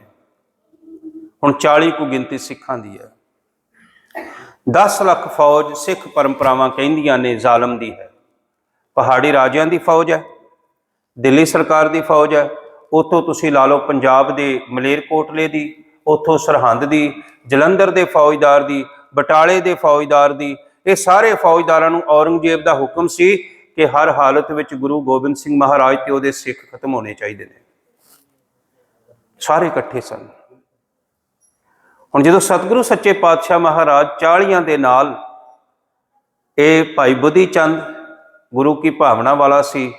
A: ਹੁਣ 40 ਕੁ ਗਿਣਤੀ ਸਿੱਖਾਂ ਦੀ ਹੈ। 10 ਲੱਖ ਫੌਜ ਸਿੱਖ ਪਰੰਪਰਾਵਾਂ ਕਹਿੰਦੀਆਂ ਨੇ ਜ਼ਾਲਮ ਦੀ ਹੈ। ਪਹਾੜੀ ਰਾਜਿਆਂ ਦੀ ਫੌਜ ਹੈ, ਦਿੱਲੀ ਸਰਕਾਰ ਦੀ ਫੌਜ ਹੈ। ਉੱਥੋਂ ਤੁਸੀਂ ਲਾ ਲਓ ਪੰਜਾਬ ਦੇ ਮਲੇਰਕੋਟਲੇ ਦੀ, ਉੱਥੋਂ ਸਰਹੰਦ ਦੀ, ਜਲੰਧਰ ਦੇ ਫੌਜਦਾਰ ਦੀ, ਬਟਾਲੇ ਦੇ ਫੌਜਦਾਰ ਦੀ। ਇਹ ਸਾਰੇ ਫੌਜਦਾਰਾਂ ਨੂੰ ਔਰੰਗਜ਼ੇਬ ਦਾ ਹੁਕਮ ਸੀ ਕਿ ਹਰ ਹਾਲਤ ਵਿੱਚ ਗੁਰੂ ਗੋਬਿੰਦ ਸਿੰਘ ਮਹਾਰਾਜ ਤੇ ਉਹਦੇ ਸਿੱਖ ਖਤਮ ਹੋਣੇ ਚਾਹੀਦੇ ਨੇ। ਸਾਰੇ ਇਕੱਠੇ ਸਨ। ਹੁਣ ਜਦੋਂ ਸਤਿਗੁਰੂ ਸੱਚੇ ਪਾਤਸ਼ਾਹ ਮਹਾਰਾਜ 40 ਦੇ ਨਾਲ, ਇਹ ਭਾਈ ਬੁੱਧੀ ਚੰਦ ਗੁਰੂ ਕੀ ਭਾਵਨਾ ਵਾਲਾ ਸੀ,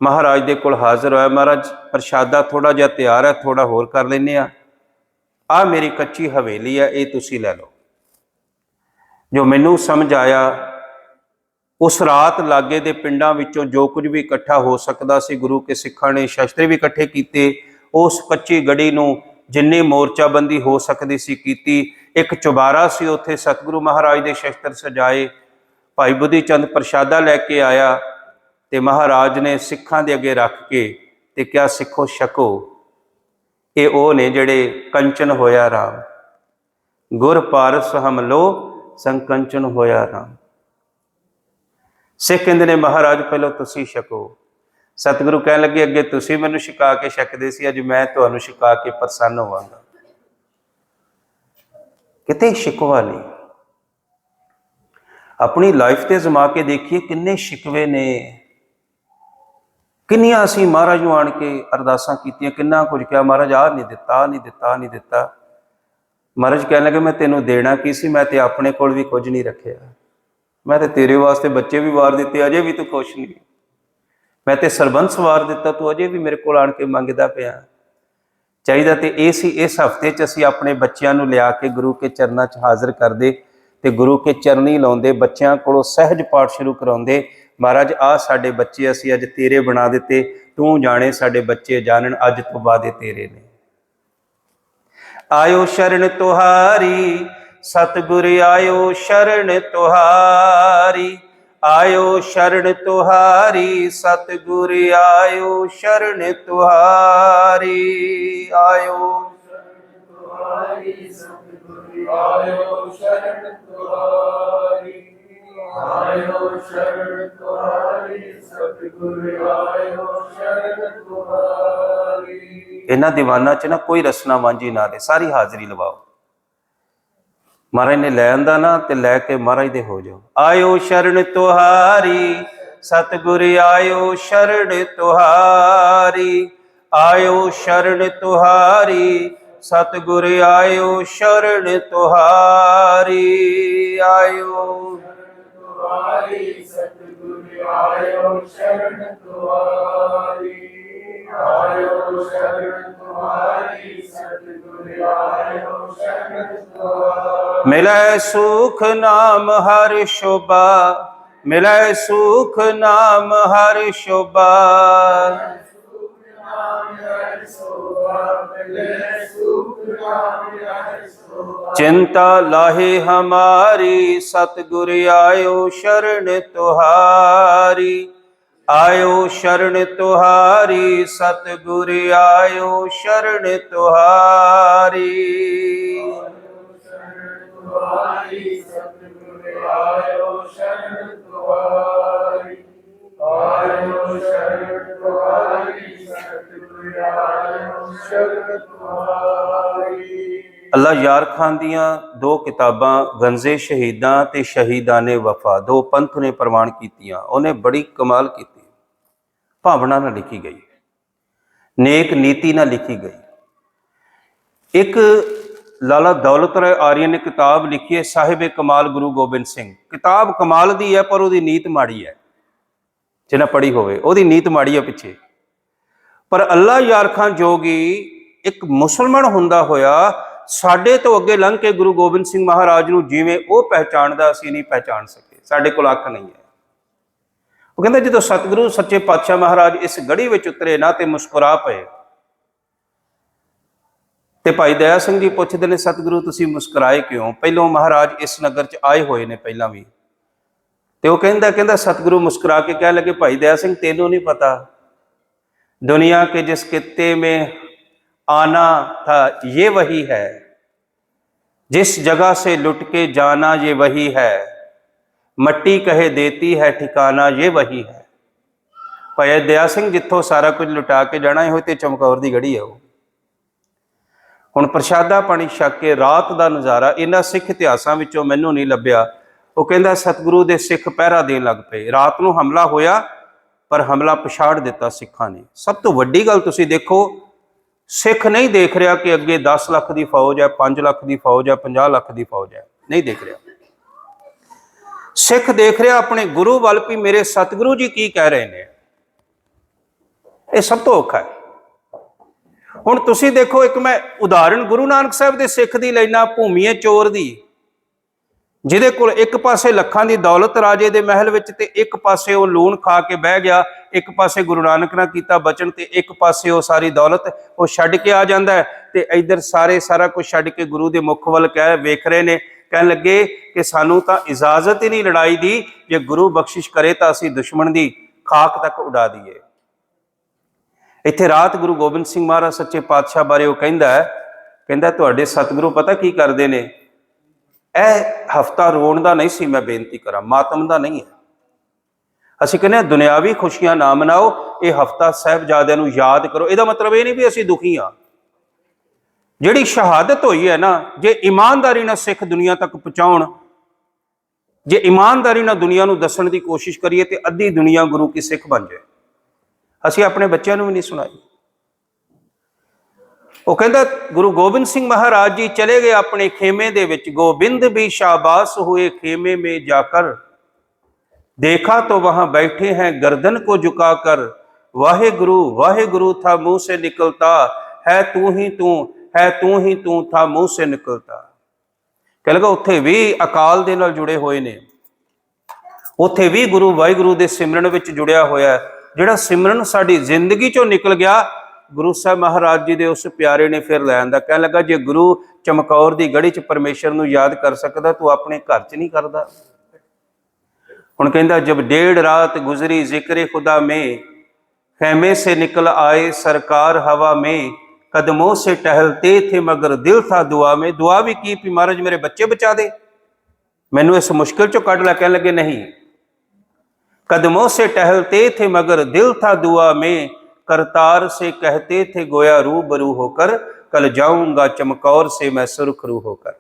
A: ਮਹਾਰਾਜ ਦੇ ਕੋਲ ਹਾਜ਼ਰ ਹੋਇਆ। ਮਹਾਰਾਜ ਪ੍ਰਸ਼ਾਦਾ ਥੋੜਾ ਜਿਹਾ ਤਿਆਰ ਹੈ, ਥੋੜਾ ਹੋਰ ਕਰ ਲੈਂਦੇ ਆ, ਆਹ ਮੇਰੀ ਕੱਚੀ ਹਵੇਲੀ ਹੈ, ਇਹ ਤੁਸੀਂ ਲੈ ਲਓ। ਜੋ ਮੈਨੂੰ ਸਮਝ ਆਇਆ, ਉਸ ਰਾਤ ਲਾਗੇ ਦੇ ਪਿੰਡਾਂ ਵਿੱਚੋਂ ਜੋ ਕੁਝ ਵੀ ਇਕੱਠਾ ਹੋ ਸਕਦਾ ਸੀ, ਗੁਰੂ ਕੇ ਸਿੱਖਾਂ ਨੇ ਸ਼ਸਤਰ ਵੀ ਇਕੱਠੇ ਕੀਤੇ। ਉਸ ਕੱਚੀ ਗੜੀ ਨੂੰ ਜਿੰਨੀ ਮੋਰਚਾਬੰਦੀ ਹੋ ਸਕਦੀ ਸੀ ਕੀਤੀ। ਇੱਕ ਚੁਬਾਰਾ ਸੀ, ਉੱਥੇ ਸਤਿਗੁਰੂ ਮਹਾਰਾਜ ਦੇ ਸ਼ਸਤਰ ਸਜਾਏ। ਭਾਈ ਬੁੱਧੀ ਚੰਦ ਪ੍ਰਸ਼ਾਦਾ ਲੈ ਕੇ ਆਇਆ ਤੇ ਮਹਾਰਾਜ ਨੇ ਸਿੱਖਾਂ ਦੇ ਅੱਗੇ ਰੱਖ ਕੇ ਤੇ ਕਿਹਾ, ਸਿੱਖੋ ਛਕੋ, ਇਹ ਉਹ ਨੇ ਜਿਹੜੇ ਕੰਚਨ ਹੋਇਆ ਰਾਮ, ਗੁਰ ਪਾਰਸ ਹਮ ਲੋ ਸੰਕੰਚਨ ਹੋਇਆ ਰਾਮ। ਸਿੱਖ ਕਹਿੰਦੇ ਨੇ, ਮਹਾਰਾਜ ਪਹਿਲਾਂ ਤੁਸੀਂ ਛਕੋ। ਸਤਿਗੁਰੂ ਕਹਿਣ ਲੱਗੇ, ਅੱਗੇ ਤੁਸੀਂ ਮੈਨੂੰ ਛਕਾ ਕੇ ਛਕਦੇ ਸੀ, ਅੱਜ ਮੈਂ ਤੁਹਾਨੂੰ ਛਕਾ ਕੇ ਪ੍ਰਸੰਨ ਹੋਵਾਂਗਾ। ਕਿਤੇ ਸ਼ਿਕਵਾ ਨਹੀਂ। ਆਪਣੀ ਲਾਈਫ ਤੇ ਅਜ਼ਮਾ ਕੇ ਦੇਖੀਏ, ਕਿੰਨੇ ਸ਼ਿਕਵੇ ਨੇ, ਕਿੰਨੀਆਂ ਅਸੀਂ ਮਹਾਰਾਜ ਨੂੰ ਆਣ ਕੇ ਅਰਦਾਸਾਂ ਕੀਤੀਆਂ, ਕਿੰਨਾ ਕੁਝ ਕਿਹਾ, ਮਹਾਰਾਜ ਆਹ ਨਹੀਂ ਦਿੱਤਾ, ਆਹ ਨਹੀਂ ਦਿੱਤਾ, ਆਹ ਨਹੀਂ ਦਿੱਤਾ। ਮਹਾਰਾਜ ਕਹਿਣ ਲੱਗੇ ਮੈਂ ਤੈਨੂੰ ਦੇਣਾ ਕੀ ਸੀ, ਮੈਂ ਤੇ ਆਪਣੇ ਕੋਲ ਵੀ ਕੁਝ ਨਹੀਂ ਰੱਖਿਆ, ਮੈਂ ਤੇ ਤੇਰੇ ਵਾਸਤੇ ਬੱਚੇ ਵੀ ਵਾਰ ਦਿੱਤੇ, ਅਜੇ ਵੀ ਤੂੰ ਖੁਸ਼ ਨਹੀਂ। ਮੈਂ ਤੇ ਸਰਬੰਸ ਵਾਰ ਦਿੱਤਾ, ਤੂੰ ਅਜੇ ਵੀ ਮੇਰੇ ਕੋਲ ਆਣ ਕੇ ਮੰਗਦਾ ਪਿਆ। ਚਾਹੀਦਾ ਤੇ ਇਹ ਸੀ ਇਸ ਹਫ਼ਤੇ 'ਚ ਅਸੀਂ ਆਪਣੇ ਬੱਚਿਆਂ ਨੂੰ ਲਿਆ ਕੇ ਗੁਰੂ ਕੇ ਚਰਨਾਂ 'ਚ ਹਾਜ਼ਰ ਕਰਦੇ ਤੇ ਗੁਰੂ ਕੇ ਚਰਨੀ ਲਾਉਂਦੇ, ਬੱਚਿਆਂ ਕੋਲੋਂ ਸਹਿਜ ਪਾਠ ਸ਼ੁਰੂ ਕਰਾਉਂਦੇ। ਮਹਾਰਾਜ ਆਹ ਸਾਡੇ ਬੱਚੇ ਅਸੀਂ ਅੱਜ ਤੇਰੇ ਬਣਾ ਦਿੱਤੇ, ਤੂੰ ਜਾਣੇ ਸਾਡੇ ਬੱਚੇ ਜਾਣਨ ਅੱਜ ਤੋਂ ਬਾਅਦ ਤੇਰੇ ਨੇ। ਆਇਓ ਸ਼ਰਨ ਤੁਹਾਰੀ ਸਤਿਗੁਰ, ਆਇਓ ਸ਼ਰਨ ਤੁਹਾਰੀ, ਆਇਓ ਸ਼ਰਨ ਤੁਹਾਰੀ ਸਤਿਗੁਰ, ਆਇਓ ਸ਼ਰਨ ਤੁਹਾਰੀ, ਆਇਓ ਸ਼ਰਨ ਤੁਹਾਰੀ ਸਤਿਗੁਰ, ਆਇਓ ਸ਼ਰਨ ਤੁਹਾਰੀ, ਆਇਓ ਸ਼ਰਨ ਤੁਹਾਰੀ ਸਤਿਗੁਰ, ਆਇਓ ਸ਼ਰਨ ਤੁਹਾਰੀ। ਇਹਨਾਂ ਦੀਵਾਨਾਂ 'ਚ ਨਾ ਕੋਈ ਰਸਨਾ ਵਾਂਝੀ ਨਾ ਰਹੇ, ਸਾਰੀ ਹਾਜ਼ਰੀ ਲਵਾਓ। ਮਹਾਰਾਜ ਨੇ ਲੈ ਆਂਦਾ ਨਾ ਤੇ ਲੈ ਕੇ ਮਹਾਰਾਜ ਦੇ ਹੋ ਜਾਓ। ਆਇਓ ਸ਼ਰਨ ਤੁਹਾਰੀ ਸਤਿਗੁਰ, ਆਇਓ ਸ਼ਰਨ ਤੁਹਾਰੀ, ਆਇਓ ਸ਼ਰਨ ਤੁਹਾਰੀ ਸਤਿਗੁਰ, ਆਇਓ ਸ਼ਰਨ ਤੁਹਾਰੀ, ਆਇਓ ਸ਼ਰਨ ਤੁਹਾਰੀ ਸਤਿਗੁਰ, ਆਇਓ ਸ਼ਰਨ ਤੁਹਾਰੀ, ਆਇਓ ਸ਼ਰਨ ਤੁਹਾਰੀ ਸਤਿਗੁਰ, ਆਇਓ ਸ਼ਰਨ ਤੁਹਾਰੀ। ਮਿਲੈ ਸੁਖ ਨਾਮ ਹਰਿ ਸ਼ੋਭਾ, ਮਿਲੈ ਸੁਖ ਨਾਮ ਹਰਿ ਸ਼ੋਭਾ, चिंता लाहे हमारी सतगुर, आयो शरण तुहारी, आयो शरण तुहारी सतगुर, आयो शरण तुहारी, आयो शरण तुहारी, आयो शरण तुहारी सतगुर, आयो शरण तुहारी। ਅੱਲਾ ਯਾਰ ਖਾਨ ਦੀਆਂ ਦੋ ਕਿਤਾਬਾਂ ਗੰਜ਼ੇ ਸ਼ਹੀਦਾਂ ਤੇ ਸ਼ਹੀਦਾਨੇ ਵਫਾ, ਦੋ ਪੰਥ ਨੇ ਪ੍ਰਮਾਣ ਕੀਤੀਆਂ। ਉਹਨੇ ਬੜੀ ਕਮਾਲ ਕੀਤੀ, ਭਾਵਨਾ ਨਾਲ ਲਿਖੀ ਗਈ, ਨੇਕ ਨੀਤੀ ਨਾਲ ਲਿਖੀ ਗਈ। ਇੱਕ ਲਾਲਾ ਦੌਲਤ ਰਾਏ ਆਰੀਆ ਨੇ ਕਿਤਾਬ ਲਿਖੀ ਹੈ ਸਾਹਿਬ ਕਮਾਲ ਗੁਰੂ ਗੋਬਿੰਦ ਸਿੰਘ। ਕਿਤਾਬ ਕਮਾਲ ਦੀ ਹੈ ਪਰ ਉਹਦੀ ਨੀਤ ਮਾੜੀ ਹੈ, ਜਿਹਨਾਂ ਪੜ੍ਹੀ ਹੋਵੇ ਉਹਦੀ ਨੀਤ ਮਾੜੀ ਹੈ ਪਿੱਛੇ। ਪਰ ਅੱਲਾ ਯਾਰ ਖਾਨ ਜੋਗੀ ਇੱਕ ਮੁਸਲਮਾਨ ਹੁੰਦਾ ਹੋਇਆ ਸਾਡੇ ਤੋਂ ਅੱਗੇ ਲੰਘ ਕੇ ਗੁਰੂ ਗੋਬਿੰਦ ਸਿੰਘ ਮਹਾਰਾਜ ਨੂੰ ਜਿਵੇਂ ਉਹ ਪਹਿਚਾਣਦਾ ਅਸੀਂ ਨਹੀਂ ਪਹਿਚਾਣ ਸਕੇ, ਸਾਡੇ ਕੋਲ ਅੱਖ ਨਹੀਂ ਹੈ। ਉਹ ਕਹਿੰਦਾ ਜਦੋਂ ਸਤਿਗੁਰੂ ਸੱਚੇ ਪਾਤਸ਼ਾਹ ਮਹਾਰਾਜ ਇਸ ਗੜੀ ਵਿੱਚ ਉਤਰੇ ਨਾ ਤੇ ਮੁਸਕਰਾ ਪਏ। ਤੇ ਭਾਈ ਦਇਆ ਸਿੰਘ ਜੀ ਪੁੱਛਦੇ ਨੇ ਸਤਿਗੁਰੂ ਤੁਸੀਂ ਮੁਸਕਰਾਏ ਕਿਉਂ? ਪਹਿਲੋਂ ਮਹਾਰਾਜ ਇਸ ਨਗਰ 'ਚ ਆਏ ਹੋਏ ਨੇ ਪਹਿਲਾਂ ਵੀ। ਤੇ ਉਹ ਕਹਿੰਦਾ ਸਤਿਗੁਰੂ ਮੁਸਕਰਾ ਕੇ ਕਹਿ ਲਗੇ ਭਾਈ ਦਇਆ ਸਿੰਘ ਤੈਨੂੰ ਨਹੀਂ ਪਤਾ, दुनिया के जिस कित्ते में आना था ये वही है, जिस जगह से लुट के जाना ये वही है, मट्टी कहे देती है ठिकाना ये वही है। भाई दया सिंह जिथों सारा कुछ लुटा के जाना हो तो चमकौर की गढ़ी है। वो हुण प्रशादा पानी छक के रात का नज़ारा इन्हां सिख इतिहासां विचों मैनूं नहीं लभ्या। वो कहंदा सतगुरु दे सिख पहरा देण लग पे, रात नूं हमला होया पर हमला पछाड़ दिता सिखां ने। सब तो वड्डी गल तुसीं देखो, सिख नहीं देख रहा कि अगे 10 लाख की फौज है, 5 लाख की फौज है, 50 लाख की फौज है, नहीं देख रहा। सिख देख रहा अपने गुरु वाल भी मेरे सतगुरु जी की कह रहे हैं। ये सब तो औखा है। हुण तुसीं देखो, एक मैं उदाहरण गुरु नानक साहब के सिख की लैना भूमीए चोर की, ਜਿਹਦੇ ਕੋਲ ਇੱਕ ਪਾਸੇ ਲੱਖਾਂ ਦੀ ਦੌਲਤ ਰਾਜੇ ਦੇ ਮਹਿਲ ਵਿੱਚ ਤੇ ਇੱਕ ਪਾਸੇ ਉਹ ਲੂਣ ਖਾ ਕੇ ਬਹਿ ਗਿਆ, ਇੱਕ ਪਾਸੇ ਗੁਰੂ ਨਾਨਕ ਨਾਲ ਕੀਤਾ ਬਚਨ ਤੇ ਇੱਕ ਪਾਸੇ ਉਹ ਸਾਰੀ ਦੌਲਤ ਉਹ ਛੱਡ ਕੇ ਆ ਜਾਂਦਾ ਹੈ ਤੇ ਇੱਧਰ ਸਾਰਾ ਕੁਝ ਛੱਡ ਕੇ ਗੁਰੂ ਦੇ ਮੁਖ ਵੱਲ ਵੇਖ ਰਹੇ ਨੇ। ਕਹਿਣ ਲੱਗੇ ਕਿ ਸਾਨੂੰ ਤਾਂ ਇਜਾਜ਼ਤ ਹੀ ਨਹੀਂ ਲੜਾਈ ਦੀ, ਜੇ ਗੁਰੂ ਬਖਸ਼ਿਸ਼ ਕਰੇ ਤਾਂ ਅਸੀਂ ਦੁਸ਼ਮਣ ਦੀ ਖਾਕ ਤੱਕ ਉਡਾ ਦਈਏ। ਇੱਥੇ ਰਾਤ ਗੁਰੂ ਗੋਬਿੰਦ ਸਿੰਘ ਮਹਾਰਾਜ ਸੱਚੇ ਪਾਤਸ਼ਾਹ ਬਾਰੇ ਉਹ ਕਹਿੰਦਾ ਤੁਹਾਡੇ ਸਤਿਗੁਰੂ ਪਤਾ ਕੀ ਕਰਦੇ ਨੇ? ਇਹ ਹਫਤਾ ਰੋਣ ਦਾ ਨਹੀਂ ਸੀ, ਮੈਂ ਬੇਨਤੀ ਕਰਾਂ, ਮਾਤਮ ਦਾ ਨਹੀਂ ਹੈ। ਅਸੀਂ ਕਹਿੰਦੇ ਦੁਨਿਆਵੀ ਖੁਸ਼ੀਆਂ ਨਾ ਮਨਾਓ, ਇਹ ਹਫਤਾ ਸਾਹਿਬਜ਼ਾਦਿਆਂ ਨੂੰ ਯਾਦ ਕਰੋ। ਇਹਦਾ ਮਤਲਬ ਇਹ ਨਹੀਂ ਵੀ ਅਸੀਂ ਦੁਖੀ ਹਾਂ। ਜਿਹੜੀ ਸ਼ਹਾਦਤ ਹੋਈ ਹੈ ਨਾ, ਜੇ ਇਮਾਨਦਾਰੀ ਨਾਲ ਸਿੱਖ ਦੁਨੀਆ ਤੱਕ ਪਹੁੰਚਾਉਣ, ਜੇ ਇਮਾਨਦਾਰੀ ਨਾਲ ਦੁਨੀਆ ਨੂੰ ਦੱਸਣ ਦੀ ਕੋਸ਼ਿਸ਼ ਕਰੀਏ ਤੇ ਅੱਧੀ ਦੁਨੀਆ ਗੁਰੂ ਕੀ ਸਿੱਖ ਬਣ ਜਾਏ। ਅਸੀਂ ਆਪਣੇ ਬੱਚਿਆਂ ਨੂੰ ਵੀ ਨਹੀਂ ਸੁਣਾਈ। ਉਹ ਕਹਿੰਦਾ ਗੁਰੂ ਗੋਬਿੰਦ ਸਿੰਘ ਮਹਾਰਾਜ ਜੀ ਚਲੇ ਗਏ ਆਪਣੇ ਖੇਮੇ ਦੇ ਵਿੱਚ। ਗੋਬਿੰਦ ਵੀ शाबाश हुए खेमे में जाकर, देखा तो वहां बैठे हैं गर्दन को झुकाकर, वाहे गुरु था मुंह से निकलता, है तू ही तू, है तू ही तू था मुंह से निकलता। कह लगा उत्थे भी अकाल दे नाल जुड़े हुए ने, उत्थे भी गुरु वाहिगुरु दे सिमरन विच जुड़िया होया है। जिहड़ा सिमरन साडी जिंदगी चों निकल गया, गुरु साहब महाराज जी दे उस प्यारे ने फिर लैन दा। कह लगा जे गुरु चमकौर दी गढ़ी च परमेश्वर नूं याद कर सकदा, तू अपने घर च नहीं करदा। हुण कहंदा जब डेढ़ रात गुजरी जिक्र खुदा में, खैमे से निकल आए सरकार हवा में, कदमों से टहलते थे मगर दिल था दुआ में। दुआ भी की भी महाराज मेरे बच्चे बचा दे, मैनू इस मुश्किल चो कढ लै। कहने लगे नहीं, कदमों से टहलते थे मगर दिल था दुआ में, करतार से कहते थे गोया रूबरू होकर, कल जाऊंगा चमकौर से मैं सुरखरू होकर।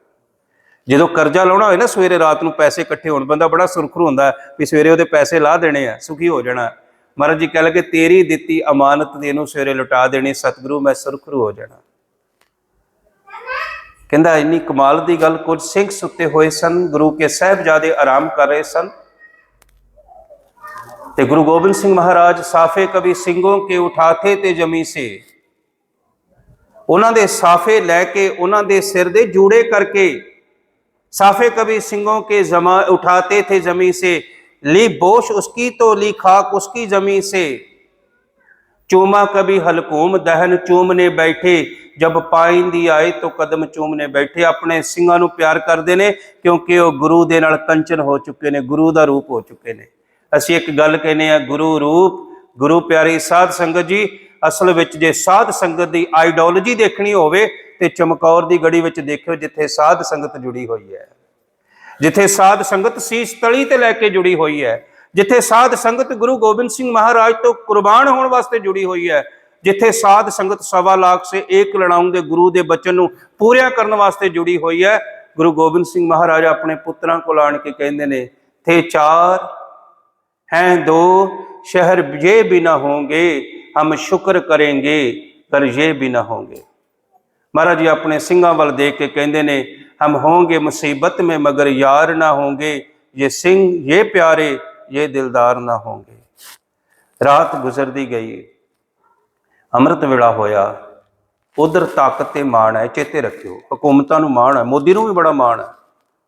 A: जो करजा लाना हो ना सवेरे रात को पैसे इकट्ठे होने, बंदा बड़ा सुरखरू होंदा भी सवेरे वो पैसे ला देने आ, सुखी हो जाना। महाराज जी कह लगे तेरी दिती अमानत तेनू सवेरे लुटा देनी, सतगुरु मैं सुरखरू हो जाना। कहंदा इन्नी कमाल दी गल, कुछ सिंह सुते हुए सन, गुरु के साहिबजादे आराम कर रहे सन, ते गुरु गोबिंद सिंह महाराज साफे कभी सिंहों के उठाते थे जमी से, उन्हां दे साफे लैके उन्हां दे सिर दे जूड़े करके, साफे कभी सिंहों के जमा उठाते थे जमी से, ली बोश उसकी तो ली खाक उसकी जमी से, चूमा कभी हलकूम दहन चूमने बैठे, जब पाइंदी आए तो कदम चूमने बैठे। अपने सिंहां नूं प्यार करदे ने क्योंकि वो गुरु दे नाल कंचन हो चुके ने, गुरु दा रूप हो चुके ने। असीं एक गल कहने आ, गुरु रूप गुरु प्यारी साध संगत जी, असल विच जे साध संगत दी आइडियोलॉजी देखनी होवे ते चमकौर दी गढ़ी विच देखियो, जिथे साध संगत जुड़ी हुई है, जिथे साध संगत सीस तली ते लैके जुड़ी हुई है, जिथे साध संगत गुरु गोबिंद सिंह महाराज तो कुर्बान होने वास्ते जुड़ी हुई है, जिथे साध संगत 1.25 लाख से एक लड़ाऊंगे गुरु के बचन नूं पूरा करने वास्ते जुड़ी हुई है। गुरु गोबिंद सिंह महाराज अपने पुत्रां को आण के कहंदे ने, थे 4 हैं 2 शहर ये भी ना होंगे, हम शुक्र करेंगे पर ये भी ना होंगे। महाराज जी अपने सिंहां वाल देख के कहंदे ने, हम होंगे मुसीबत में मगर यार ना होंगे, ये सिंह ये प्यारे ये दिलदार ना होंगे। रात गुजरती गई, अमृत वेला होया, उधर ताकत ते मान है, चेते रखियो हुकूमतां नूं मान है, मोदी नूं भी बड़ा मान है,